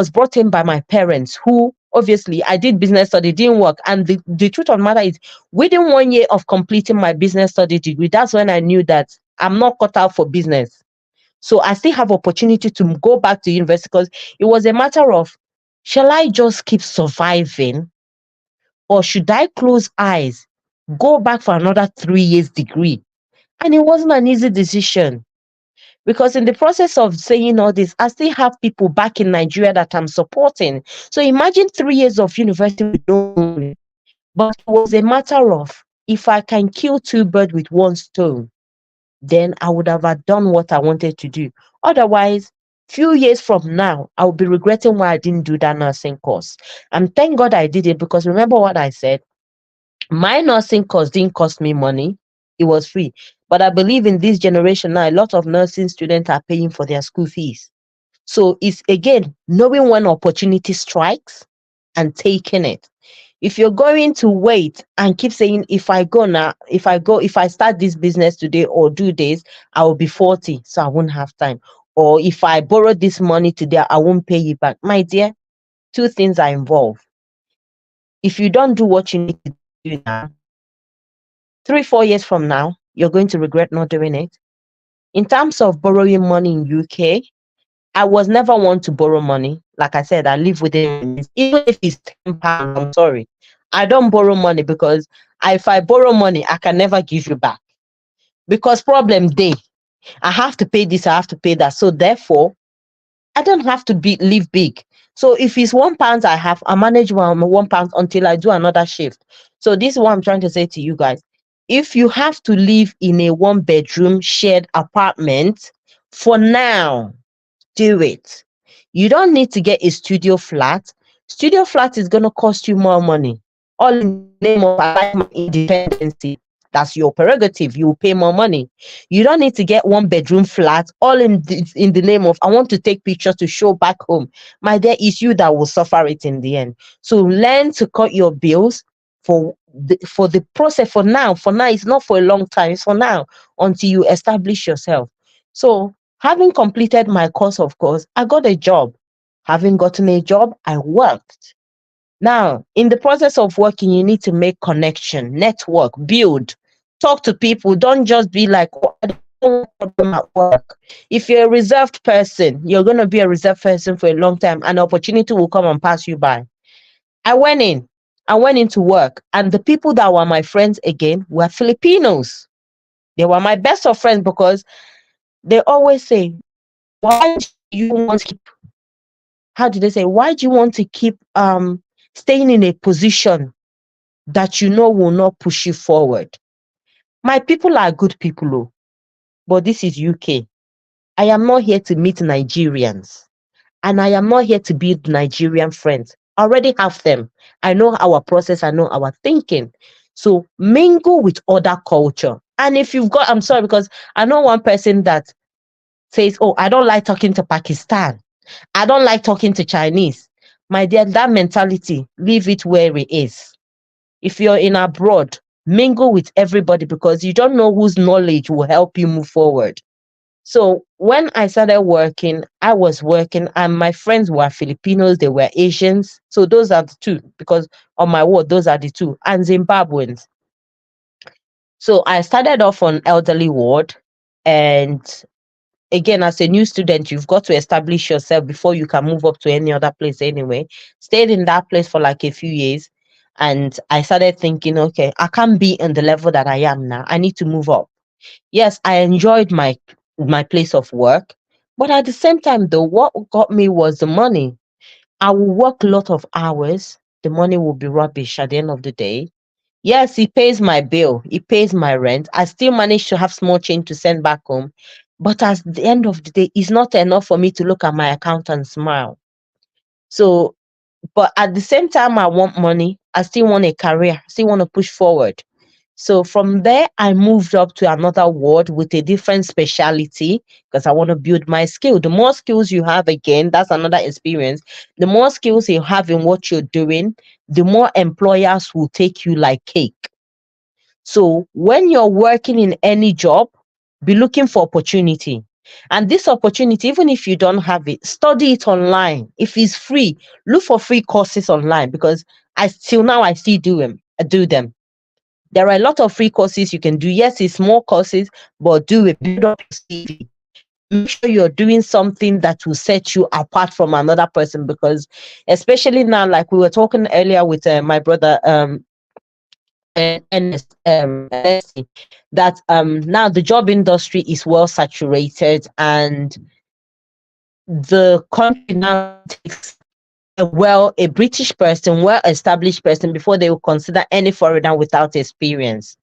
brought in by my parents, who obviously I did business study, didn't work. And the truth of the matter is, within 1 year of completing my business study degree, that's when I knew that I'm not cut out for business. So I still have opportunity to go back to university, because it was a matter of, shall I just keep surviving, or should I close eyes, go back for another 3 years degree? And it wasn't an easy decision, because in the process of saying all this, I still have people back in Nigeria that I'm supporting. So imagine 3 years of university with no money. But it was a matter of, if I can kill two birds with one stone, then I would have done what I wanted to do. Otherwise, few years from now, I'll be regretting why I didn't do that nursing course. And thank God I did it, because remember what I said, my nursing course didn't cost me money. It was free. But I believe in this generation now, a lot of nursing students are paying for their school fees. So it's again knowing when opportunity strikes and taking it. If you're going to wait and keep saying, if I go now, if I start this business today or do this, I will be 40, so I won't have time. Or if I borrow this money today, I won't pay you back. My dear, two things are involved. If you don't do what you need to do now, 3 4 years from now, you're going to regret not doing it. In terms of borrowing money in UK, I was never one to borrow money. Like I said, I live within my means. Even if it's £10, I'm sorry. I don't borrow money, because if I borrow money, I can never give you back. Because problem day, I have to pay this, I have to pay that. So therefore, I don't have to live big. So if it's £1, I manage £1 until I do another shift. So this is what I'm trying to say to you guys. If you have to live in a 1 bedroom shared apartment, for now, do it. You don't need to get a studio flat. Studio flat is going to cost you more money. All in the name of, I like my independency. That's your prerogative. You will pay more money. You don't need to get 1 bedroom flat all in the name of I want to take pictures to show back home. My dear, it's you that will suffer it in the end. So learn to cut your bills for the process. For now, it's not for a long time. It's for now until you establish yourself. So having completed my course, of course, I got a job. Having gotten a job, I worked. Now, in the process of working, you need to make connection, network, build, talk to people. Don't just be like, oh, I don't want problem at work. If you're a reserved person, you're going to be a reserved person for a long time. An opportunity will come and pass you by. I went in. I went into work, and the people that were my friends again were Filipinos. They were my best of friends because they always say, why do you want to keep, how do they say, why do you want to keep staying in a position that you know will not push you forward? My people are good people, oh, but this is UK. I am not here to meet Nigerians, and I am not here to build Nigerian friends. I already have them. I know our process, I know our thinking. So mingle with other culture. And if you've got, I'm sorry, because I know one person that says, oh, I don't like talking to Pakistan. I don't like talking to Chinese. My dear, that mentality, leave it where it is. If you're in abroad, mingle with everybody because you don't know whose knowledge will help you move forward. So when I started working, I was working and my friends were Filipinos, they were Asians. So those are the two, because on my word, those are the two, and Zimbabweans. So I started off on elderly ward, and again, as a new student, you've got to establish yourself before you can move up to any other place anyway. Stayed in that place for like a few years. And I started thinking, okay, I can't be in the level that I am now. I need to move up. Yes, I enjoyed my place of work. But at the same time, though, what got me was the money. I will work a lot of hours. The money will be rubbish at the end of the day. Yes, he pays my bill, he pays my rent. I still manage to have small change to send back home. But at the end of the day, it's not enough for me to look at my account and smile. So, but at the same time, I want money. I still want a career, still want to push forward. So from there, I moved up to another ward with a different specialty because I want to build my skill. The more skills you have, again, that's another experience. The more skills you have in what you're doing, the more employers will take you like cake. So when you're working in any job, be looking for opportunity. And this opportunity, even if you don't have it, study it online. If it's free, look for free courses online because I still do them. There are a lot of free courses you can do. Yes, it's small courses, but do it. Build up your CV. Make sure you're doing something that will set you apart from another person because, especially now, like we were talking earlier with my brother NSC, that now the job industry is well saturated and the country now takes a British person, well established person before they will consider any foreigner without experience.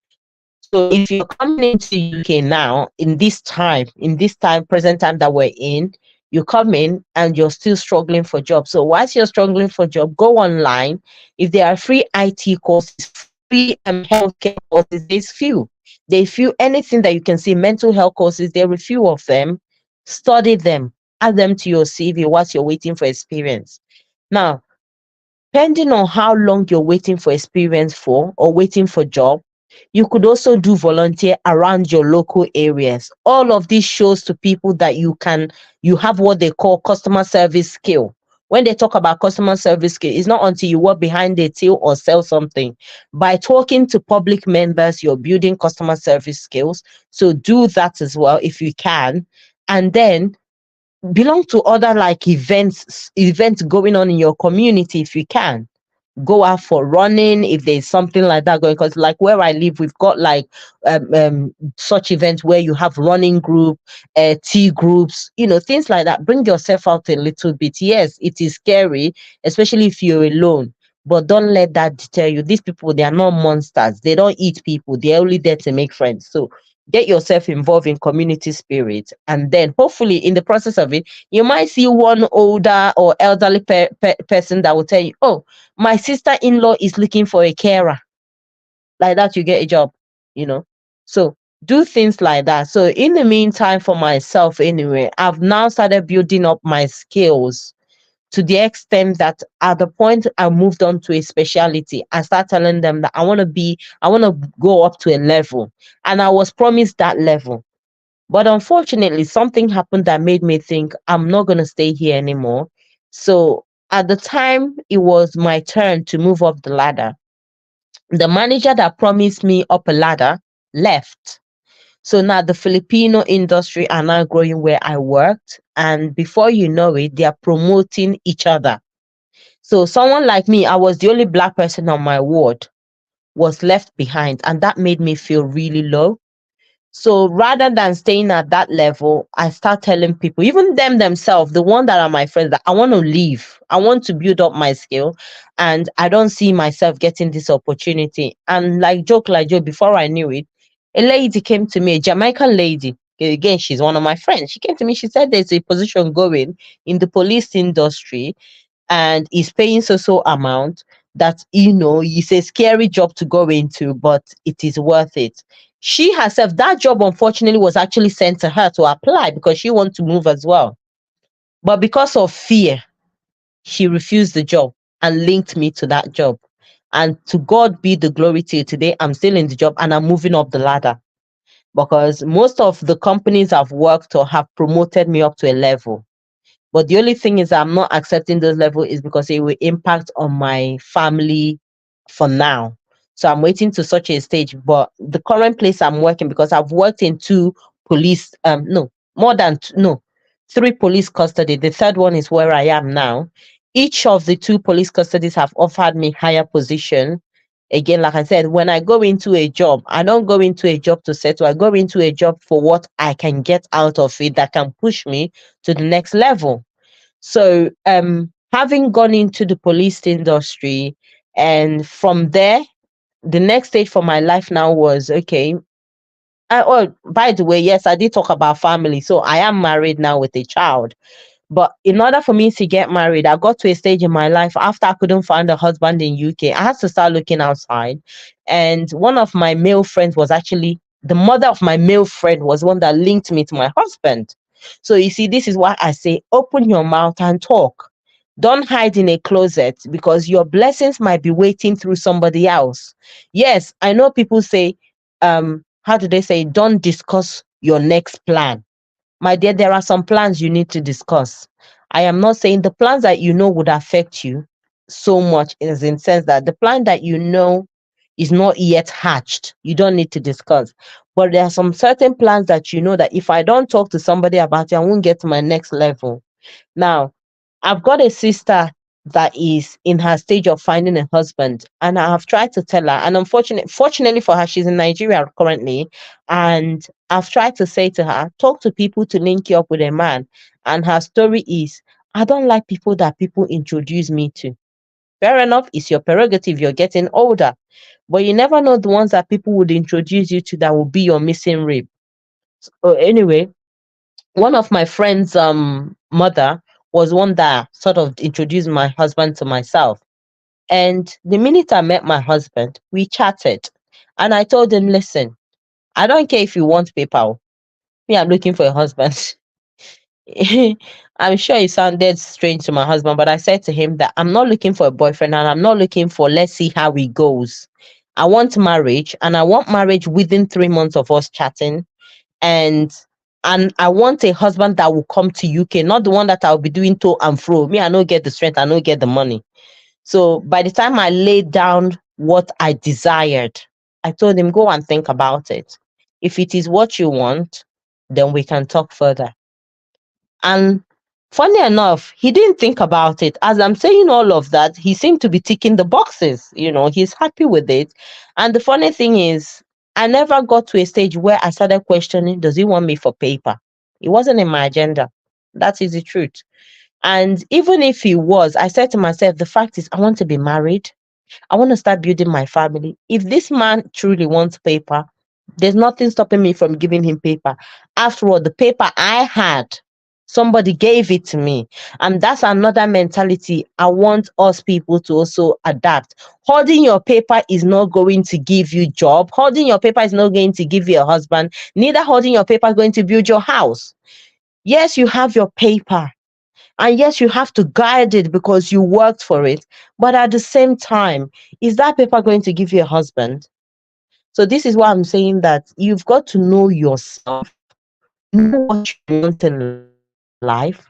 So if you're coming into UK now, in this time, present time that we're in, you come in and you're still struggling for jobs. So whilst you're struggling for job, go online. If there are free IT courses, free healthcare courses, there's few. There's few anything that you can see, mental health courses, there are a few of them. Study them, add them to your CV whilst you're waiting for experience. Now, depending on how long you're waiting for experience for or waiting for job, you could also do volunteer around your local areas. All of this shows to people that you have what they call customer service skill. When they talk about customer service skill, it's not until you work behind a till or sell something. By talking to public members, you're building customer service skills. So do that as well if you can. And then belong to other like events going on in your community if you can. Go out for running if there's something like that going, because like where I live, we've got like such events where you have running group, tea groups, things like that. Bring yourself out a little bit. Yes, it is scary, especially if you're alone, but don't let that deter you. These people, they are not monsters. They don't eat people. They're only there to make friends. So get yourself involved in community spirit, and then hopefully in the process of it, you might see one older or elderly person that will tell you, oh, my sister-in-law is looking for a carer. Like that, you get a job. you know. So do things like that. So in the meantime, for myself anyway, I've now started building up my skills to the extent that at the point I moved on to a specialty, I start telling them that I want to go up to a level. And I was promised that level. But unfortunately, something happened that made me think I'm not going to stay here anymore. So at the time it was my turn to move up the ladder, the manager that promised me up a ladder left. So now the Filipino industry are now growing where I worked. And before you know it, they are promoting each other. So someone like me, I was the only black person on my ward, was left behind. And that made me feel really low. So rather than staying at that level, I start telling people, even them themselves, the one that are my friends, that I want to leave. I want to build up my skill, and I don't see myself getting this opportunity. And like joke, before I knew it, a lady came to me, a Jamaican lady. Again, she's one of my friends. She came to me. She said there's a position going in the police industry and is paying so amount that it's a scary job to go into, but it is worth it. She herself, that job unfortunately was actually sent to her to apply because she wants to move as well. But because of fear, she refused the job and linked me to that job. And to God be the glory till today, I'm still in the job and I'm moving up the ladder because most of the companies I've worked or have promoted me up to a level. But the only thing is I'm not accepting those level is because it will impact on my family for now. So I'm waiting to such a stage. But the current place I'm working, because I've worked in two police, no, more than no, three police custody. The third one is where I am now. Each of the two police custodies have offered me higher position. Again, like I said, when I go into a job, I don't go into a job to settle. I go into a job for what I can get out of it that can push me to the next level. So, having gone into the police industry, and from there, the next stage for my life now was okay. Oh, by the way, yes, I did talk about family. So I am married now with a child. But in order for me to get married, I got to a stage in my life after I couldn't find a husband in UK. I had to start looking outside. And one of my male friends was actually the mother of my male friend was one that linked me to my husband. So you see, this is why I say open your mouth and talk. Don't hide in a closet because your blessings might be waiting through somebody else. Yes, I know people say, how do they say, don't discuss your next plan. My dear, there are some plans you need to discuss. I am not saying the plans that you know would affect you so much, is in sense that the plan that you know is not yet hatched. You don't need to discuss. But there are some certain plans that you know that if I don't talk to somebody about it, I won't get to my next level. Now, I've got a sister that is in her stage of finding a husband, and I have tried to tell her. And fortunately for her, she's in Nigeria currently, and I've tried to say to her, talk to people to link you up with a man. And her story is, I don't like people that people introduce me to. Fair enough, it's your prerogative. You're getting older, but you never know the ones that people would introduce you to that will be your missing rib. So anyway, one of my friends' mother was one that sort of introduced my husband to myself. And the minute I met my husband, we chatted. And I told him, listen, I don't care if you want paper. Me, I'm looking for a husband. I'm sure it sounded strange to my husband, but I said to him that I'm not looking for a boyfriend and I'm not looking for let's see how it goes. I want marriage, and I want marriage within 3 months of us chatting, and I want a husband that will come to UK, not the one that I'll be doing to and fro. Me, I don't get the strength, I don't get the money. So by the time I laid down what I desired, I told him, go and think about it. If it is what you want, then we can talk further. And funny enough, he didn't think about it. As I'm saying all of that, he seemed to be ticking the boxes. He's happy with it. And the funny thing is, I never got to a stage where I started questioning, does he want me for paper? It wasn't in my agenda. That is the truth. And even if he was, I said to myself, the fact is, I want to be married. I want to start building my family. If this man truly wants paper, there's nothing stopping me from giving him paper. After all, the paper I had Somebody gave it to me. And that's another mentality I want us people to also adapt. Holding your paper is not going to give you job. Holding your paper is not going to give you a husband. Neither holding your paper is going to build your house. Yes, you have your paper. And yes, you have to guide it because you worked for it. But at the same time, is that paper going to give you a husband? So this is why I'm saying that you've got to know yourself, know what you want in life.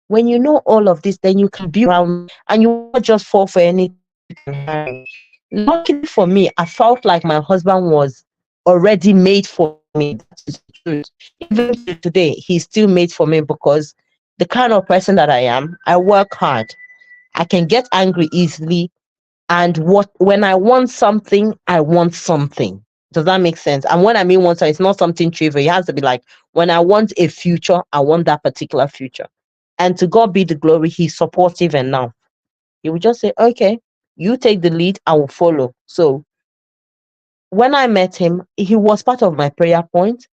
When you know all of this, then you can build around it and you will not just fall for anything you can marry. Luckily for me, I felt like my husband was already made for me. That is the truth. Even to today, he's still made for me because the kind of person that I am, I work hard. I can get angry easily. And when I want something, I want something. Does that make sense? And when I mean want something, it's not something trivial. It has to be like, when I want a future, I want that particular future. And to God be the glory, he's supportive enough. He would just say, okay, you take the lead, I will follow. So when I met him, he was part of my prayer point,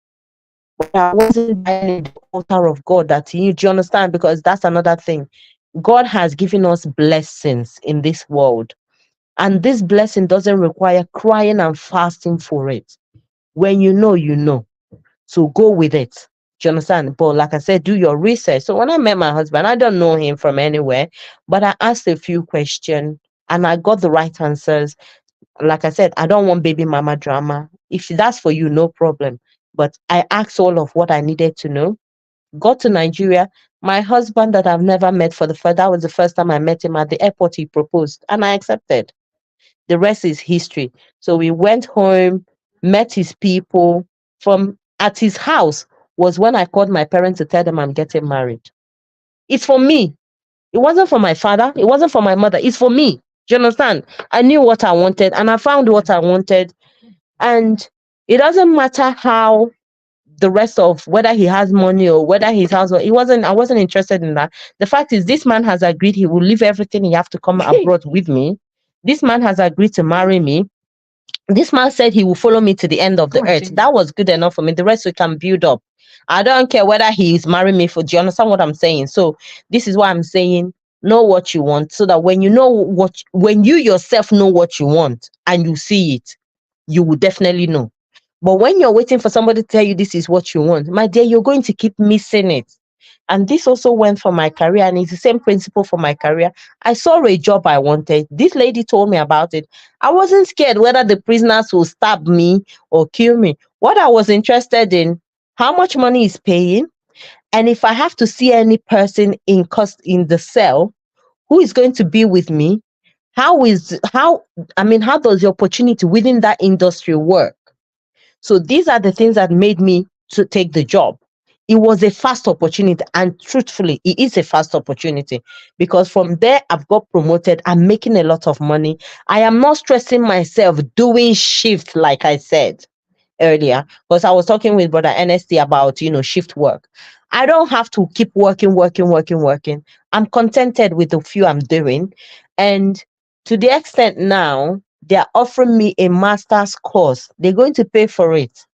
but I wasn't buying the altar of God that do you understand? Because that's another thing. God has given us blessings in this world. And this blessing doesn't require crying and fasting for it. When you know, you know. So go with it. Do you understand? But like I said, do your research. So when I met my husband, I don't know him from anywhere, but I asked a few questions and I got the right answers. Like I said, I don't want baby mama drama. If that's for you, no problem. But I asked all of what I needed to know. Got to Nigeria. My husband that I've never met for the first, that was the first time I met him at the airport, he proposed and I accepted. The rest is history. So we went home, met his people. From at his house was when I called my parents to tell them I'm getting married. It's for me. It wasn't for my father. It wasn't for my mother. It's for me. Do you understand? I knew what I wanted and I found what I wanted. And it doesn't matter how the rest of whether he has money or whether his house, I wasn't interested in that. The fact is this man has agreed he will leave everything, he have to come abroad with me. This man has agreed to marry me. This man said he will follow me to the end of the earth. That was good enough for me. The rest we can build up. I don't care whether he's marrying me for. Do you understand what I'm saying? So this is why I'm saying know what you want, so that when you know when you yourself know what you want and you see it, you will definitely know. But when you're waiting for somebody to tell you this is what you want, my dear, you're going to keep missing it. And this also went for my career, and it's the same principle for my career. I saw a job I wanted. This lady told me about it. I wasn't scared whether the prisoners will stab me or kill me. What I was interested in, how much money is paying, and if I have to see any person in the cell who is going to be with me, how does the opportunity within that industry work? So these are the things that made me to take the job. It was a fast opportunity, and truthfully, it is a fast opportunity because from there I've got promoted. I'm making a lot of money. I am not stressing myself doing shift like I said earlier, because I was talking with brother NST about shift work. I don't have to keep working. I'm contented with the few I'm doing, and to the extent now they're offering me a master's course. They're going to pay for it.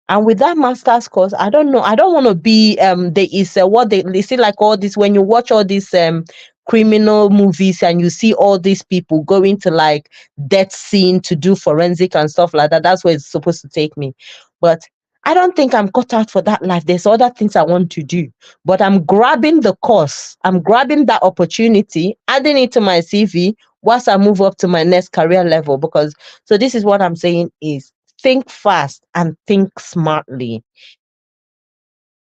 And with that master's course, I don't know. I don't want to be there is what they see, like all this when you watch all these criminal movies and you see all these people going to like death scene to do forensic and stuff like that. That's where it's supposed to take me. But I don't think I'm cut out for that life. There's other things I want to do. But I'm grabbing the course. I'm grabbing that opportunity, adding it to my CV whilst I move up to my next career level. Because so this is what I'm saying is think fast and think smartly.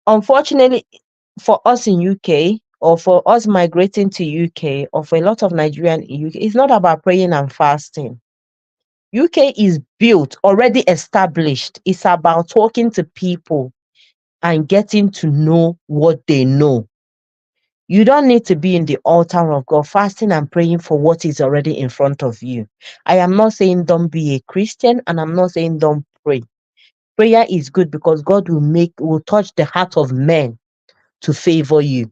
Unfortunately, for us in UK or for us migrating to UK or for a lot of Nigerian in UK, it's not about praying and fasting. UK is built, already established. It's about talking to people and getting to know what they know. You don't need to be in the altar of God, fasting and praying for what is already in front of you. I am not saying don't be a Christian, and I'm not saying don't pray. Prayer is good because God will touch the heart of men to favor you.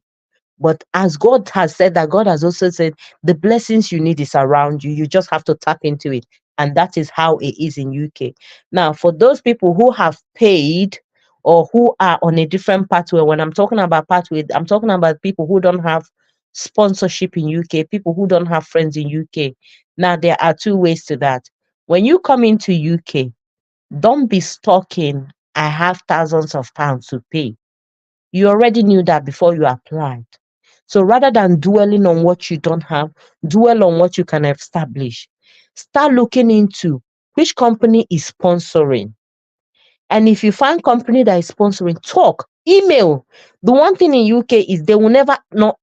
But as God has said that, God has also said the blessings you need is around you. You just have to tap into it. And that is how it is in UK. Now, for those people who have paid or who are on a different pathway. When I'm talking about pathway, I'm talking about people who don't have sponsorship in UK, people who don't have friends in UK. Now there are two ways to that. When you come into UK, don't be stuck in I have thousands of pounds to pay. You already knew that before you applied. So rather than dwelling on what you don't have, dwell on what you can establish. Start looking into which company is sponsoring. And if you find company that is sponsoring, talk, email. The one thing in UK is they will never not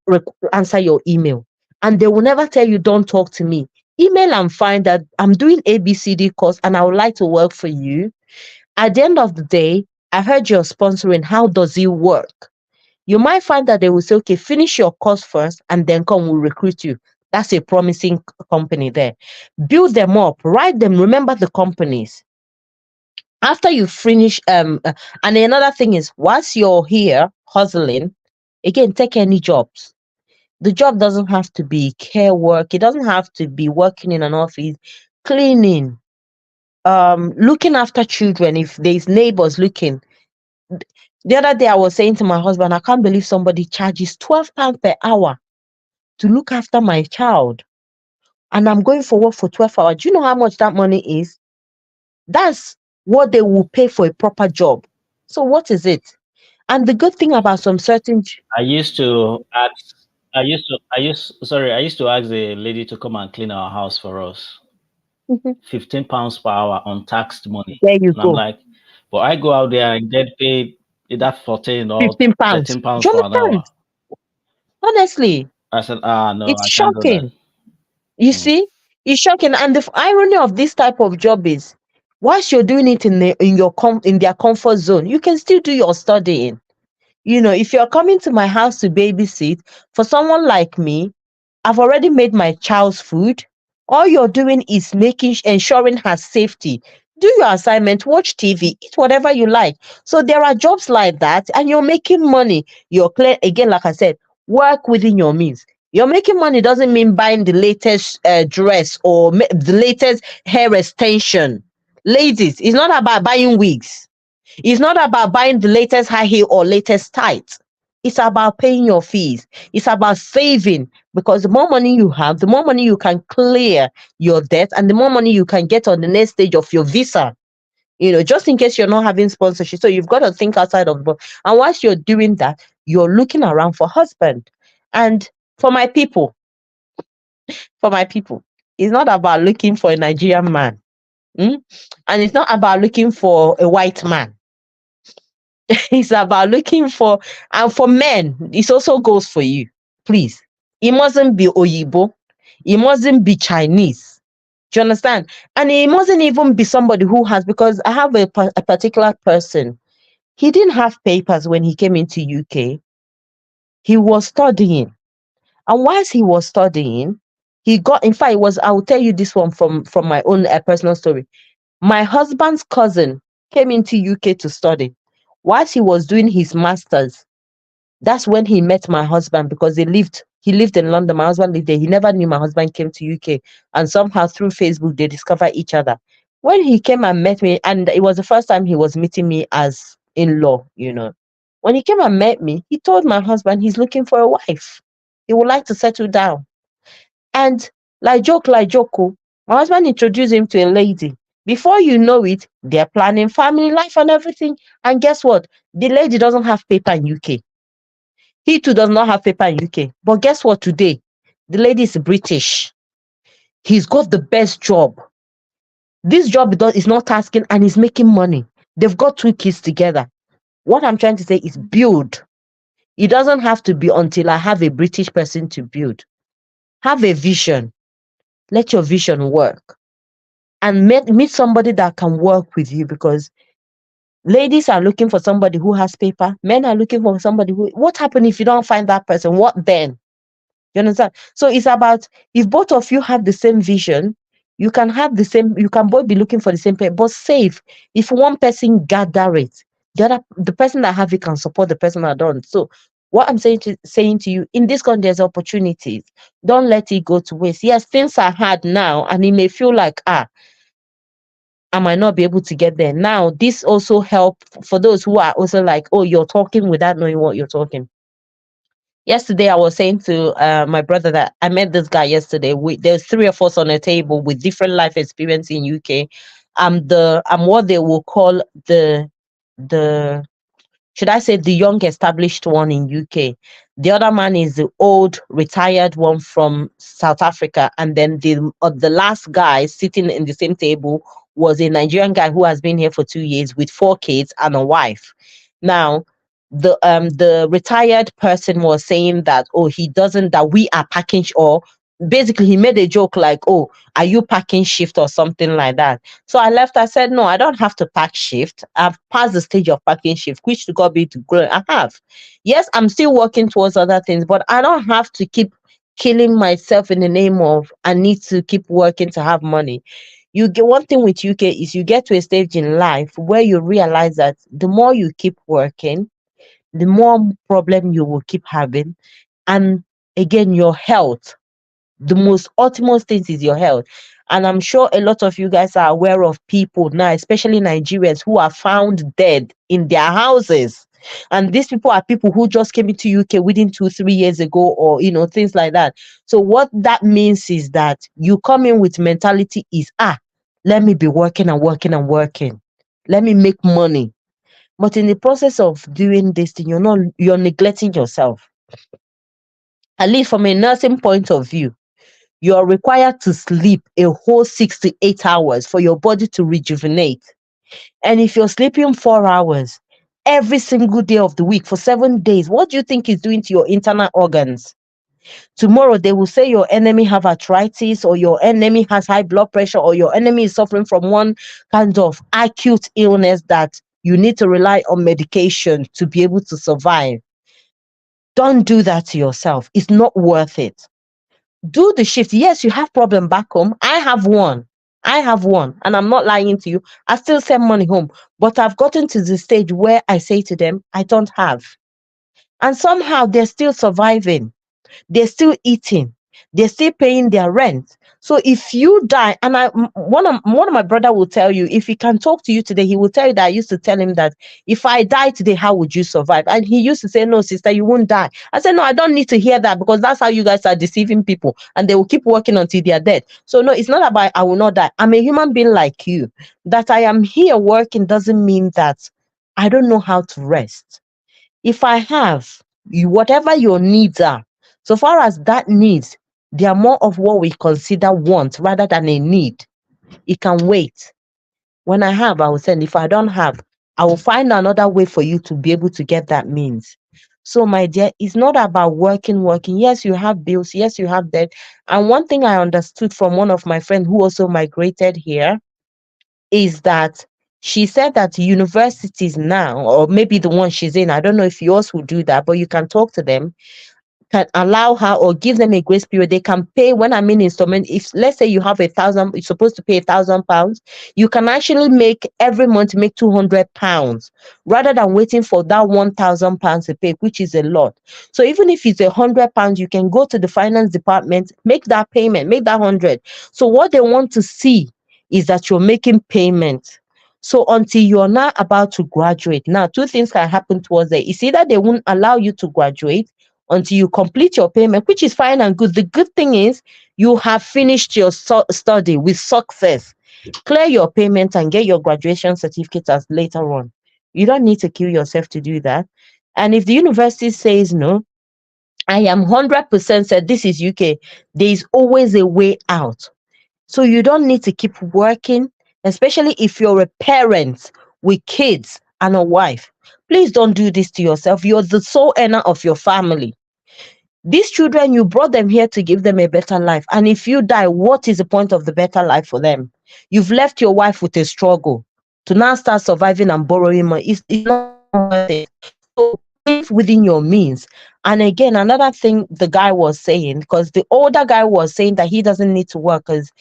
answer your email. And they will never tell you, don't talk to me. Email and find that I'm doing ABCD course and I would like to work for you. At the end of the day, I heard you're sponsoring. How does it work? You might find that they will say, okay, finish your course first and then come, we'll recruit you. That's a promising company there. Build them up, write them, remember the companies. After you finish, and another thing is, once you're here hustling, again, take any jobs. The job doesn't have to be care work, it doesn't have to be working in an office, cleaning, looking after children if there's neighbors looking. The other day I was saying to my husband, I can't believe somebody charges £12 per hour to look after my child. And I'm going for work for 12 hours. Do you know how much that money is? That's what they will pay for a proper job. So what is it? And the good thing about some certain I used to ask. I used to ask the lady to come and clean our house for us. Mhm. £15 per hour untaxed money. There you And I'm go. like, but I go out there and get paid either 14 or £15. £13 Do you for an understand? hour. Honestly, I said, ah, no, it's I can't do that. shocking. You Mm. see, it's shocking. And the irony of this type of job is, whilst you're doing it in their comfort zone, you can still do your studying. If you're coming to my house to babysit, for someone like me, I've already made my child's food. All you're doing is ensuring her safety. Do your assignment, watch TV, eat whatever you like. So there are jobs like that, and you're making money. You're clear again, like I said, work within your means. You're making money doesn't mean buying the latest dress or the latest hair extension. Ladies, it's not about buying wigs. It's not about buying the latest high heel or latest tights. It's about paying your fees. It's about saving, because the more money you have, the more money you can clear your debt and the more money you can get on the next stage of your visa. Just in case you're not having sponsorship. So you've got to think outside of the box. And whilst you're doing that, you're looking around for husband. And for my people, for my people, it's not about looking for a Nigerian man. Mm? And it's not about looking for a white man. It's about looking for, and for men, it also goes for you. Please, it mustn't be Oyibo, it mustn't be Chinese. Do you understand? And it mustn't even be somebody who has, because I have a particular person. He didn't have papers when he came into UK. He was studying, and whilst he was studying, he got. In fact, it was. I will tell you this one from my own personal story. My husband's cousin came into UK to study. Whilst he was doing his masters, that's when he met my husband, because he lived in London. My husband lived there. He never knew my husband came to UK. And somehow through Facebook, they discovered each other. When he came and met me, and it was the first time he was meeting me as in-law. When he came and met me, he told my husband he's looking for a wife. He would like to settle down. And like joke, oh, my husband introduced him to a lady. Before you know it, they're planning family life and everything. And guess what? The lady doesn't have paper in UK. He too does not have paper in UK. But guess what today? The lady is British. He's got the best job. This job is not tasking and he's making money. They've got two kids together. What I'm trying to say is build. It doesn't have to be until I have a British person to build. Have a vision. Let your vision work. And meet somebody that can work with you, because ladies are looking for somebody who has paper. Men are looking for somebody who. What happens if you don't find that person? What then? You understand? So it's about, if both of you have the same vision, you can both be looking for the same place, but safe. If one person gather it, the person that have it can support the person that don't. So what I'm saying to you, in this country, there's opportunities. Don't let it go to waste. Yes, things are hard now, and it may feel like I might not be able to get there. Now, this also help for those who are also like, oh, you're talking without knowing what you're talking. Yesterday, I was saying to my brother that I met this guy yesterday. There's three of us on a table with different life experience in UK. I'm what they will call the should I say the young established one in UK. The other man is the old retired one from South Africa, and then the last guy sitting in the same table was a Nigerian guy who has been here for 2 years with 4 kids and a wife. Now, the retired person was saying that, oh, he doesn't, that we are packing, or basically he made a joke like, oh, are you packing shift or something like that. So I left. I said, no, I don't have to pack shift. I've passed the stage of packing shift, which to God be to glory. I have. Yes, I'm still working towards other things, but I don't have to keep killing myself in the name of I need to keep working to have money. You get one thing with UK is you get to a stage in life where you realize that the more you keep working, the more problem you will keep having. And again, your health, the most utmost things is your health. And I'm sure a lot of you guys are aware of people now, especially Nigerians, who are found dead in their houses. And these people are people who just came into UK within 2-3 years ago, or things like that. So what that means is that you come in with mentality is, let me be working and working and working. Let me make money. But in the process of doing this thing, you're neglecting yourself. At least from a nursing point of view, you're required to sleep a whole 6 to 8 hours for your body to rejuvenate. And if you're sleeping 4 hours every single day of the week for 7 days, what do you think is doing to your internal organs? Tomorrow they will say your enemy have arthritis, or your enemy has high blood pressure, or your enemy is suffering from one kind of acute illness that you need to rely on medication to be able to survive. Don't do that to yourself. It's not worth it. Do the shift. Yes, you have problem back home. I have one. And I'm not lying to you. I still send money home. But I've gotten to the stage where I say to them, I don't have. And somehow they're still surviving. They're still eating. They're still paying their rent. So if you die, and one of my brother will tell you, if he can talk to you today, he will tell you that I used to tell him that if I die today, how would you survive? And he used to say, no, sister, you won't die. I said, no, I don't need to hear that, because that's how you guys are deceiving people, and they will keep working until they are dead. So no, it's not about I will not die. I'm a human being like you. That I am here working doesn't mean that I don't know how to rest. If I have you, whatever your needs are, so far as that needs, they are more of what we consider want rather than a need. It can wait. When I have, I will send. If I don't have, I will find another way for you to be able to get that means. So, my dear, it's not about working. Yes, you have bills. Yes, you have debt. And one thing I understood from one of my friends who also migrated here is that she said that universities now, or maybe the one she's in, I don't know if yours will do that, but you can talk to them, can allow her or give them a grace period. They can pay, when I mean installment, if let's say you have 1,000, you're supposed to pay £1,000, you can actually make every month make £200 rather than waiting for that £1,000 to pay, which is a lot. So even if it's £100, you can go to the finance department, make that payment, make that 100. So what they want to see is that you're making payment. So until you're not about to graduate, now two things can happen towards there. It's either they won't allow you to graduate until you complete your payment, which is fine and good. The good thing is you have finished your study with success. Clear your payment and get your graduation certificate as later on. You don't need to kill yourself to do that. And if the university says no, I am 100% said this is UK, there is always a way out. So you don't need to keep working, especially if you're a parent with kids and a wife. Please don't do this to yourself. You're the sole earner of your family. These children, you brought them here to give them a better life. And if you die, what is the point of the better life for them? You've left your wife with a struggle to now start surviving and borrowing money. It's not worth it. So live within your means. And again, another thing the guy was saying, because the older guy was saying that he doesn't need to work because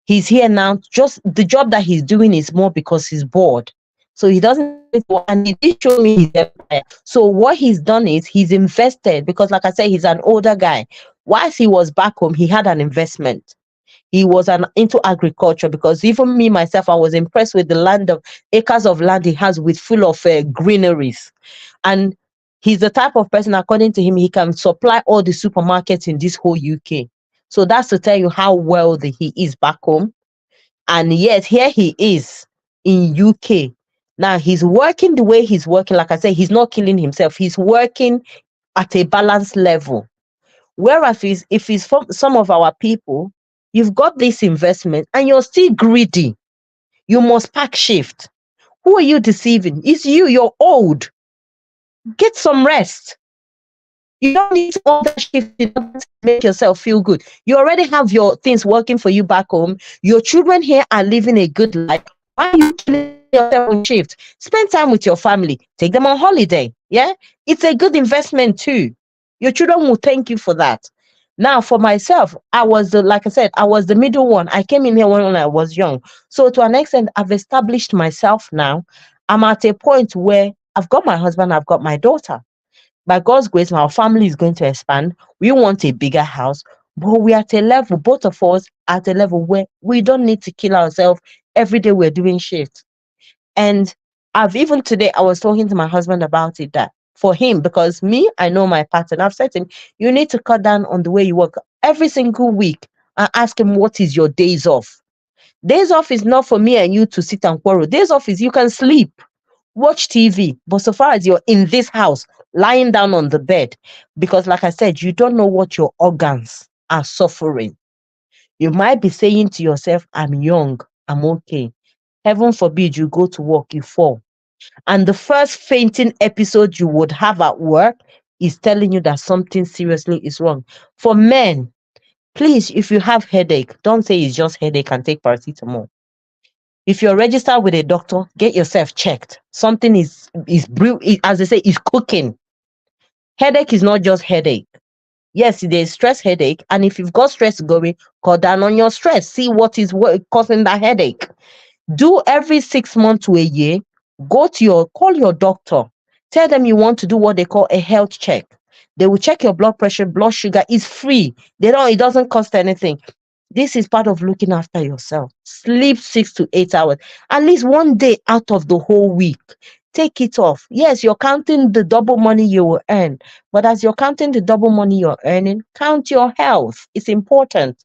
he's here now. Just the job that he's doing is more because he's bored. So he doesn't need to work, and he did show me his empire. So what he's done is he's invested, because like I said, he's an older guy. Whilst he was back home, he had an investment. He was into agriculture, because even me myself, I was impressed with the land of acres of land he has with full of greeneries. And he's the type of person, according to him, he can supply all the supermarkets in this whole UK. So that's to tell you how wealthy he is back home. And yet here he is in UK. Now he's working the way he's working. Like I said, he's not killing himself. He's working at a balanced level. Whereas if it's from some of our people, you've got this investment and you're still greedy. You must pack shift. Who are you deceiving? It's you. You're old. Get some rest. You don't need to order shift in order to make yourself feel good. You already have your things working for you back home. Your children here are living a good life. Why are you killing yourself on shift? Spend time with your family. Take them on holiday. Yeah? It's a good investment too. Your children will thank you for that. Now, for myself, like I said, I was the middle one. I came in here when I was young. So to an extent, I've established myself now. I'm at a point where I've got my husband, I've got my daughter. By God's grace, our family is going to expand. We want a bigger house, but we're at a level, both of us at a level where we don't need to kill ourselves every day we're doing shifts. And even today, I was talking to my husband about it, that for him, because me, I know my pattern. I've said to him, you need to cut down on the way you work every single week, and ask him, what is your days off? Days off is not for me and you to sit and quarrel. Days off is you can sleep, watch TV, but so far as you're in this house, lying down on the bed, because like I said, you don't know what your organs are suffering. You might be saying to yourself, I'm young, I'm okay. Heaven forbid you go to work, you fall. And the first fainting episode you would have at work is telling you that something seriously is wrong. For men, please, if you have headache, don't say it's just headache and take paracetamol. If you're registered with a doctor, get yourself checked. Something as they say, is cooking. Headache is not just headache. Yes, there's stress headache, and if you've got stress going, cut down on your stress. See what is causing that headache. Do every 6 months to a year. Call your doctor. Tell them you want to do what they call a health check. They will check your blood pressure, blood sugar. It's free. It doesn't cost anything. This is part of looking after yourself. Sleep 6 to 8 hours, at least one day out of the whole week. Take it off. Yes, you're counting the double money you will earn, but as you're counting the double money you're earning, count your health. It's important.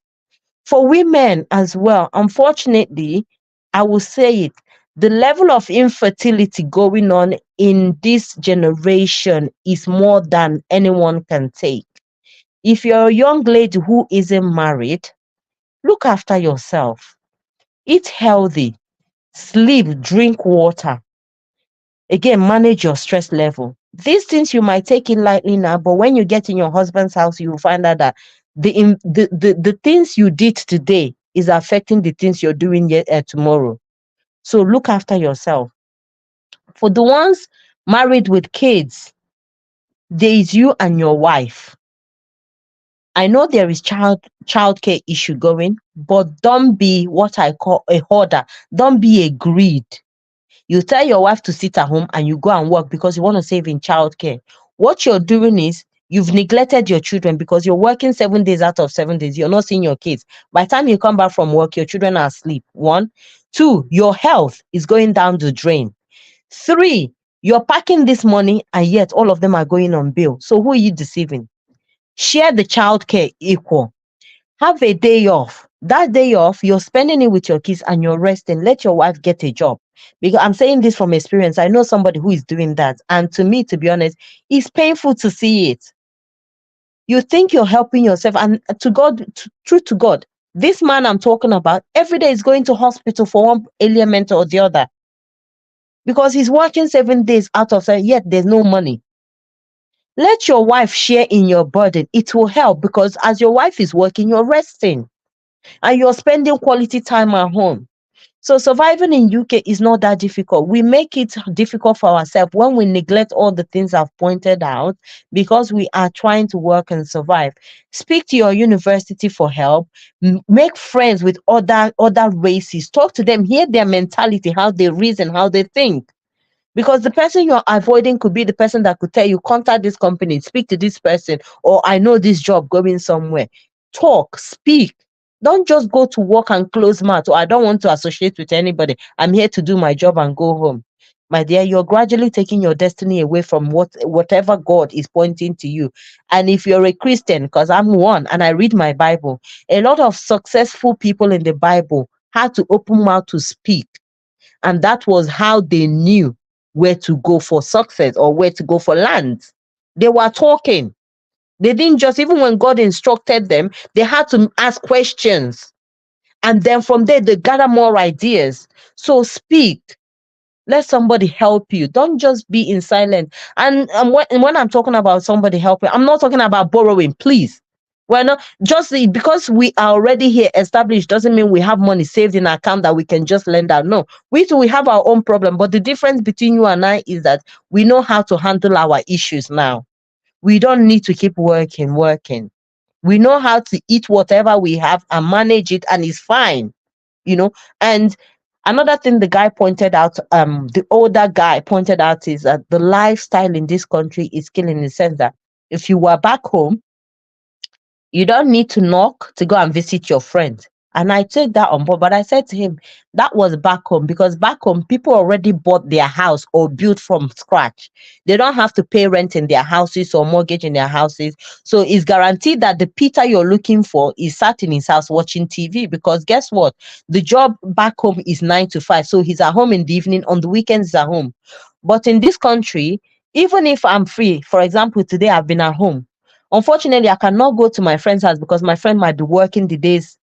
For women as well, unfortunately, I will say it, the level of infertility going on in this generation is more than anyone can take. If you're a young lady who isn't married, look after yourself. Eat healthy, sleep, drink water. Again, manage your stress level. These things you might take it lightly now, but when you get in your husband's house, you will find out that the things you did today is affecting the things you're doing tomorrow. So look after yourself. For the ones married with kids, there is you and your wife. I know there is childcare issue going, but don't be what I call a hoarder. Don't be a greed. You tell your wife to sit at home and you go and work because you want to save in childcare. What you're doing is you've neglected your children because you're working 7 days out of 7 days. You're not seeing your kids. By the time you come back from work, your children are asleep. 1. 2, your health is going down the drain. 3, you're packing this money and yet all of them are going on bill. So who are you deceiving? Share the childcare equal. Have a day off. That day off, you're spending it with your kids and you're resting. Let your wife get a job. Because I'm saying this from experience. I know somebody who is doing that. And to me, to be honest, it's painful to see it. You think you're helping yourself, and to God, true to God, this man I'm talking about every day is going to hospital for one ailment or the other. Because he's working 7 days out of 7, yet there's no money. Let your wife share in your burden. It will help because as your wife is working, you're resting and you're spending quality time at home. So surviving in UK is not that difficult. We make it difficult for ourselves when we neglect all the things I've pointed out because we are trying to work and survive. Speak to your university for help. Make friends with other races. Talk to them. Hear their mentality, how they reason, how they think. Because the person you're avoiding could be the person that could tell you, contact this company, speak to this person, or I know this job going somewhere. Talk, speak. Don't just go to work and close mouth. Or I don't want to associate with anybody. I'm here to do my job and go home. My dear, you're gradually taking your destiny away from whatever God is pointing to you. And if you're a Christian, because I'm one and I read my Bible, a lot of successful people in the Bible had to open mouth to speak. And that was how they knew where to go for success or where to go for land. They were talking. They didn't just, even when God instructed them, they had to ask questions. And then from there, they gather more ideas. So speak. Let somebody help you. Don't just be in silence. And when I'm talking about somebody helping, I'm not talking about borrowing, please. Well, not just because we are already here established doesn't mean we have money saved in our account that we can just lend out. No, we too, we have our own problem. But the difference between you and I is that we know how to handle our issues now. We don't need to keep working. We know how to eat whatever we have and manage it, and it's fine, you know. And another thing the guy pointed out, the older guy pointed out, is that the lifestyle in this country is killing, in the sense that if you were back home, you don't need to knock to go and visit your friend. And I take that on board. But I said to him, that was back home, because back home, people already bought their house or built from scratch. They don't have to pay rent in their houses or mortgage in their houses. So it's guaranteed that the Peter you're looking for is sat in his house watching TV. Because guess what? The job back home is 9 to 5. So he's at home in the evening. On the weekends, he's at home. But in this country, even if I'm free, for example, today I've been at home. Unfortunately, I cannot go to my friend's house because my friend might be working the days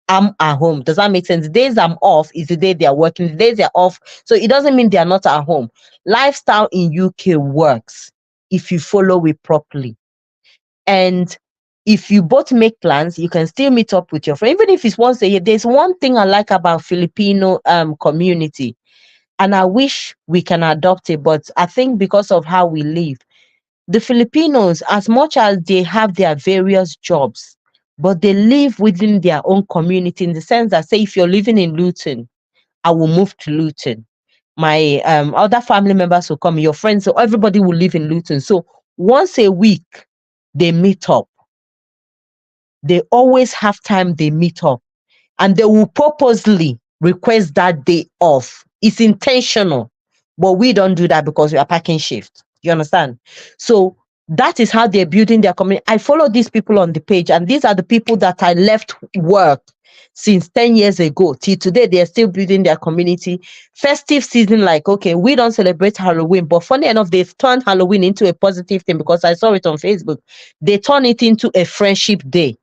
I'm at home. Does that make sense? The days I'm off is the day they are working. The days they're off. So it doesn't mean they are not at home. Lifestyle in UK works if you follow it properly. And if you both make plans, you can still meet up with your friend, even if it's once a year. There's one thing I like about Filipino community, and I wish we can adopt it, but I think because of how we live, the Filipinos, as much as they have their various jobs, but they live within their own community, in the sense that, say, if you're living in Luton, I will move to Luton. My other family members will come, your friends, so everybody will live in Luton. So once a week, they meet up. They always have time, they meet up. And they will purposely request that day off. It's intentional. But we don't do that because we are packing shift. You understand? So that is how they're building their community. I follow these people on the page, and these are the people that I left work since 10 years ago till today. They're still building their community. Festive season, like, okay, we don't celebrate Halloween, but funny enough, they've turned Halloween into a positive thing, because I saw it on Facebook. They turn it into a friendship day.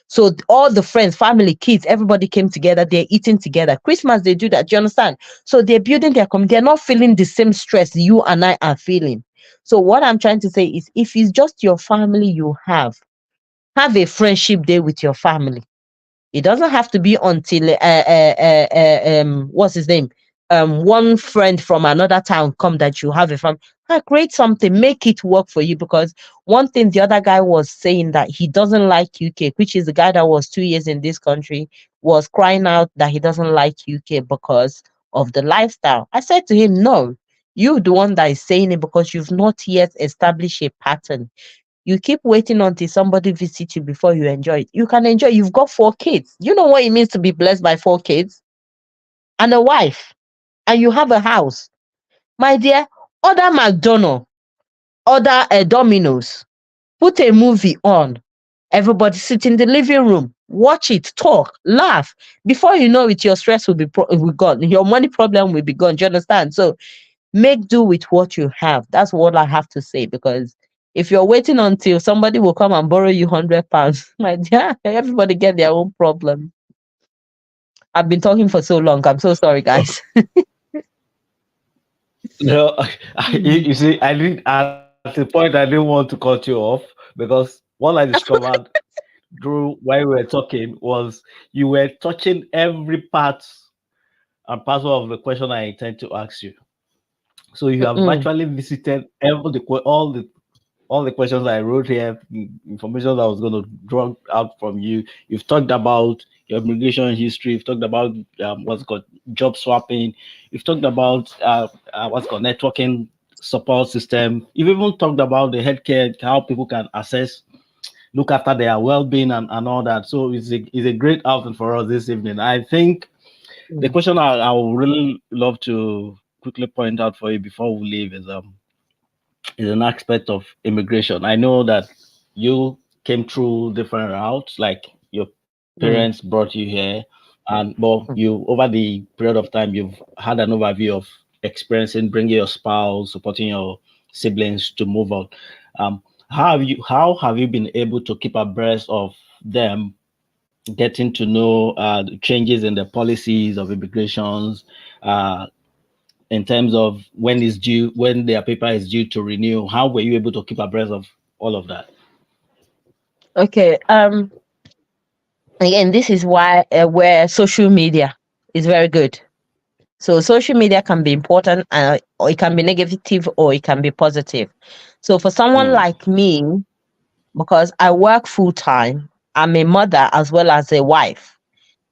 So all the friends, family, kids, everybody came together. They're eating together. Christmas, they do that. Do you understand? So they're building their community. They're not feeling the same stress you and I are feeling. So what I'm trying to say is, if it's just your family you have a friendship day with your family. It doesn't have to be until what's his name? One friend from another town come that you have a family. Create something, make it work for you. Because one thing the other guy was saying, that he doesn't like UK, which is the guy that was 2 years in this country, was crying out that he doesn't like UK because of the lifestyle. I said to him, no, you're the one that is saying it, because you've not yet established a pattern. You keep waiting until somebody visits you before you enjoy it. You can enjoy. You've got 4 kids. You know what it means to be blessed by 4 kids and a wife, and you have a house. My dear, order McDonald's, order a Domino's, put a movie on. Everybody sit in the living room, watch it, talk, laugh. Before you know it, your stress will be gone. Your money problem will be gone. Do you understand? So make do with what you have. That's what I have to say. Because if you're waiting until somebody will come and borrow you £100, my dear, everybody get their own problem. I've been talking for so long. I'm so sorry, guys. No, Mm. you see, I didn't at the point I didn't want to cut you off, because what I discovered through while we were talking was you were touching every part and parcel of the question I intend to ask you. So you have Mm-mm. virtually visited all the questions I wrote here, information that I was going to draw out from you. You've talked about your immigration history. You've talked about what's called job swapping. You've talked about what's called networking support system. You've even talked about the healthcare, how people can access look after their well-being and all that. So it's a great outing for us this evening. I think the Mm, question I would really love to quickly point out for you before we leave is an aspect of immigration. I know that you came through different routes, like your mm, parents brought you here, and but mm. you over the period of time you've had an overview of experiencing bringing your spouse, supporting your siblings to move on. Um, how have you been able to keep abreast of them, getting to know the changes in the policies of immigrations, uh, in terms of when their paper is due to renew? How were you able to keep abreast of all of that? Okay. Again, this is why where social media is very good. So social media can be important, or it can be negative, or it can be positive. So for someone Mm, like me, because I work full time, I'm a mother as well as a wife.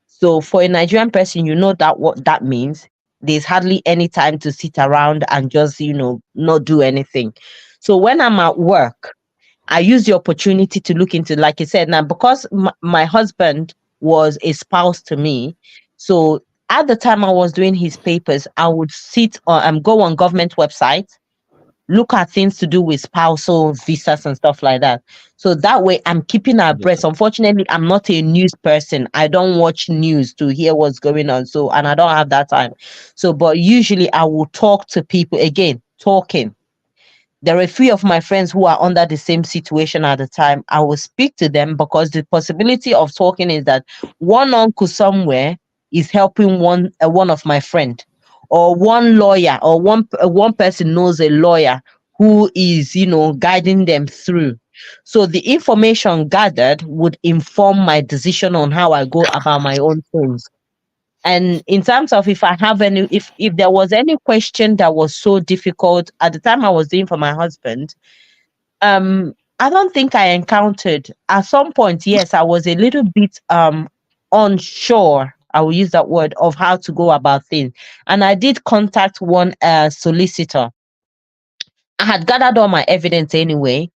So for a Nigerian person, you know that what that means. There's hardly any time to sit around and just, not do anything. So when I'm at work, I use the opportunity to look into, like you said, now because my husband was a spouse to me. So at the time I was doing his papers, I would sit on go on government websites, look at things to do with spousal visas and stuff like that. So that way I'm keeping abreast. understood. Unfortunately, I'm not a news person. I don't watch news to hear what's going on. So, and I don't have that time. So, but usually I will talk to people, again, talking. There are a few of my friends who are under the same situation at the time. I will speak to them because the possibility of talking is that one uncle somewhere is helping one of my friend, or one lawyer, or one person knows a lawyer who is, guiding them through. So the information gathered would inform my decision on how I go about my own things. And in terms of if I have any, if there was any question that was so difficult at the time I was doing for my husband, I don't think I encountered. At some point, yes, I was a little bit unsure. I will use that word of how to go about things, and I did contact one solicitor. I had gathered all my evidence anyway.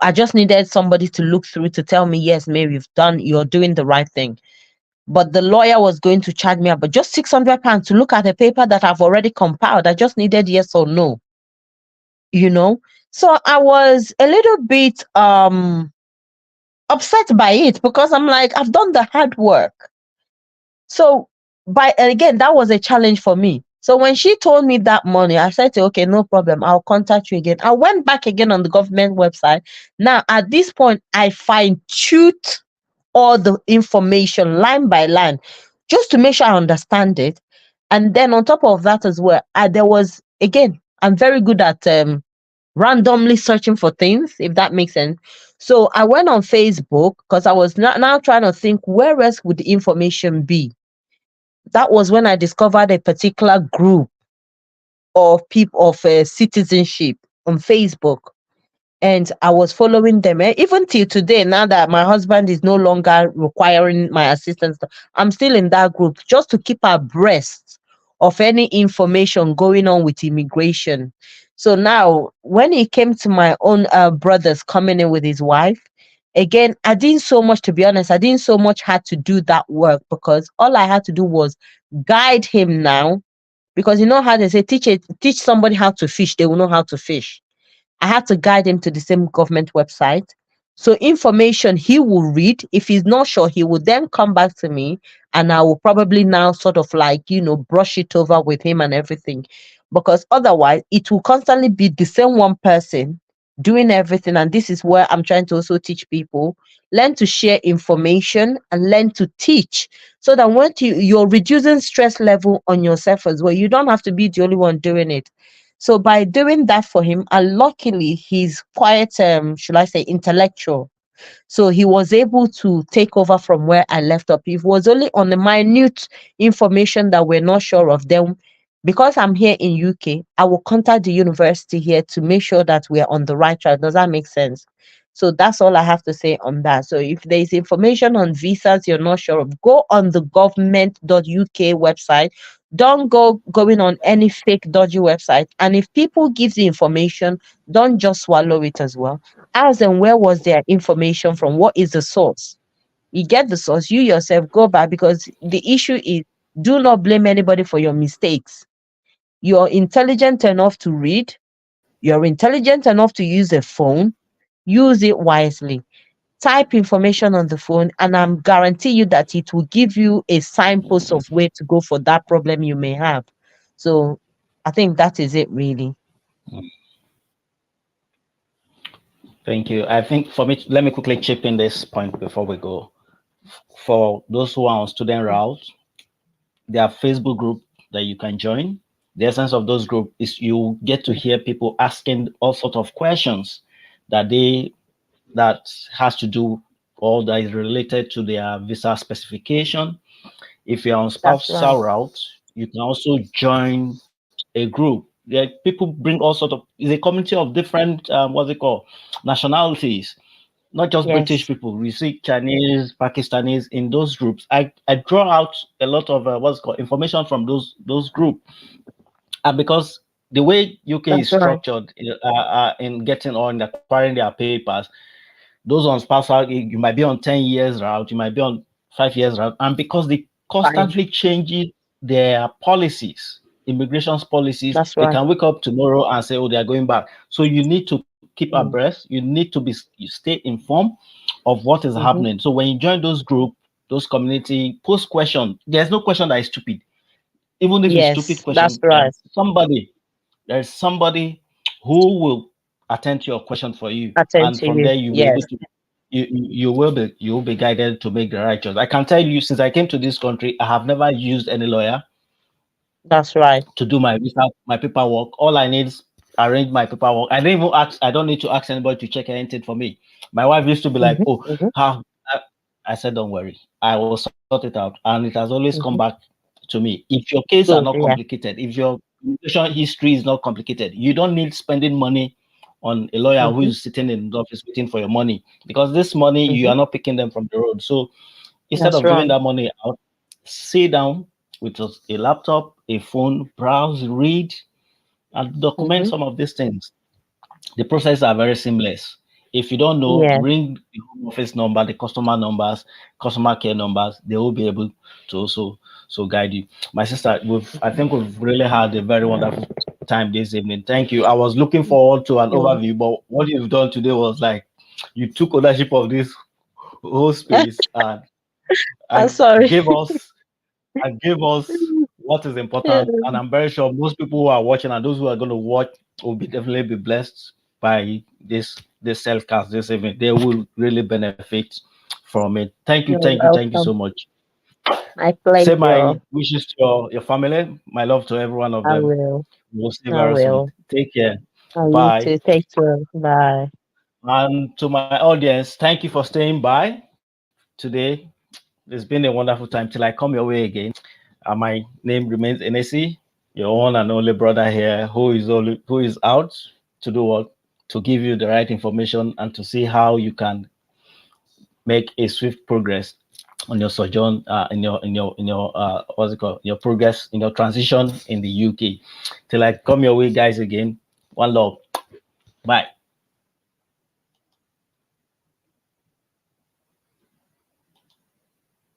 I just needed somebody to look through to tell me, yes, Mary, you're doing the right thing. But the lawyer was going to charge me about just £600 to look at a paper that I've already compiled. I just needed yes or no, you know. So I was a little bit upset by it because I'm like, I've done the hard work. So and again, that was a challenge for me. So when she told me that money, I said, okay, no problem. I'll contact you again. I went back again on the government website. Now, at this point, I fine tuned all the information line by line just to make sure I understand it. And then on top of that as well, there was, again, I'm very good at randomly searching for things, if that makes sense. So I went on Facebook because I was now trying to think where else would the information be. That was when I discovered a particular group of people of citizenship on Facebook, and I was following them. Even till today, now that my husband is no longer requiring my assistance, I'm still in that group just to keep abreast of any information going on with immigration. So now, when it came to my own brothers coming in with his wife, again, I didn't so much, to be honest, I didn't so much had to do that work because all I had to do was guide him now. Because you know how they say, teach somebody how to fish, they will know how to fish. I had to guide him to the same government website. So information he will read. If he's not sure, he will then come back to me, and I will probably now sort of like, brush it over with him and everything. Because otherwise it will constantly be the same one person doing everything. And this is where I'm trying to also teach people, learn to share information and learn to teach, so that when you're reducing stress level on yourself as well, you don't have to be the only one doing it. So by doing that for him, and luckily he's quite should I say intellectual. So he was able to take over from where I left up. It was only on the minute information that we're not sure of. Then, because I'm here in UK, I will contact the university here to make sure that we're on the right track. Does that make sense? So that's all I have to say on that. So if there's information on visas you're not sure of, go on the government.uk website. Don't go going on any fake dodgy website. And if people give the information, don't just swallow it as well. ask them where was their information from, what is the source. You get the source, you yourself go back, because the issue is, do not blame anybody for your mistakes. You're intelligent enough to read, you're intelligent enough to use a phone, use it wisely. Type information on the phone, and I'm guarantee you that it will give you a signpost of where to go for that problem you may have. So I think that is it really. Thank you. I think for me, let me quickly chip in this point before we go. For those who are on student route, there are Facebook group that you can join. The essence of those groups is you get to hear people asking all sorts of questions that that has to do, or that is related to their visa specification. If you're on That's right. spousal route, you can also join a group. Yeah, people bring all sorts of. It's a community of different what's it called, nationalities, not just British Yes. people. We see Chinese, Pakistanis in those groups. I draw out a lot of what's called information from those groups, and because the way UK is That's right. structured in getting or in acquiring their papers, those on spousal, you might be on 10 years route, you might be on 5 years route, and because they Fine. constantly changing their policies, immigrations policies, That's they right. can wake up tomorrow and say, oh, they are going back. So you need to keep Mm. abreast. You need to you stay informed of what is Mm-hmm. happening. So when you join those group, those community, post question. There's no question that is stupid. Even if it's stupid Yes, that's question, right. there's somebody who will attend to your question for you, Attend and to from you. there you'll be able Yes, to you will be guided to make the right choice. I can tell you, since I came to this country, I have never used any lawyer that's right. to do my visa, my paperwork. All I need is arrange my paperwork. I don't even ask. I don't need to ask anybody to check anything for me. My wife used to be like, Mm-hmm. "Oh, Mm-hmm. how?" I said, "Don't worry, I will sort it out," and it has always come back Mm-hmm. to me. If your case are not Good. Yeah. complicated, if your immigration history is not complicated, you don't need spending money on a lawyer who Mm-hmm. is sitting in the office waiting for your money, because this money you Mm-hmm. are not picking them from the road. So instead That's of giving right. that money out, sit down with a laptop, a phone, browse, read, and document Mm-hmm. some of these things. The processes are very seamless. If you don't know, Yes. ring the home office number, the customer numbers, customer care numbers. They will be able to also guide you. My sister, I think we've really had a very wonderful time this evening. Thank you. I was looking forward to an Mm. overview, but what you've done today was like you took ownership of this whole space I'm and sorry. gave us what is important. And I'm very sure most people who are watching and those who are going to watch will be definitely be blessed by this cast this evening. They will really benefit from it. You're Thank you so welcome. much. My Say pleasure. my wishes to your family, my love to every one of I them. will. We'll see I very soon. will. Take care. You Bye. too. Take care. Bye. And to my audience, thank you for staying by today. It's been a wonderful time till I come your way again. My name remains Enesi, your one and only brother here, who is out to do what, to give you the right information and to see how you can make a swift progress on your sojourn in your what's it called, your progress in your transition in the UK. Till I come your way, guys, again. One love. Bye.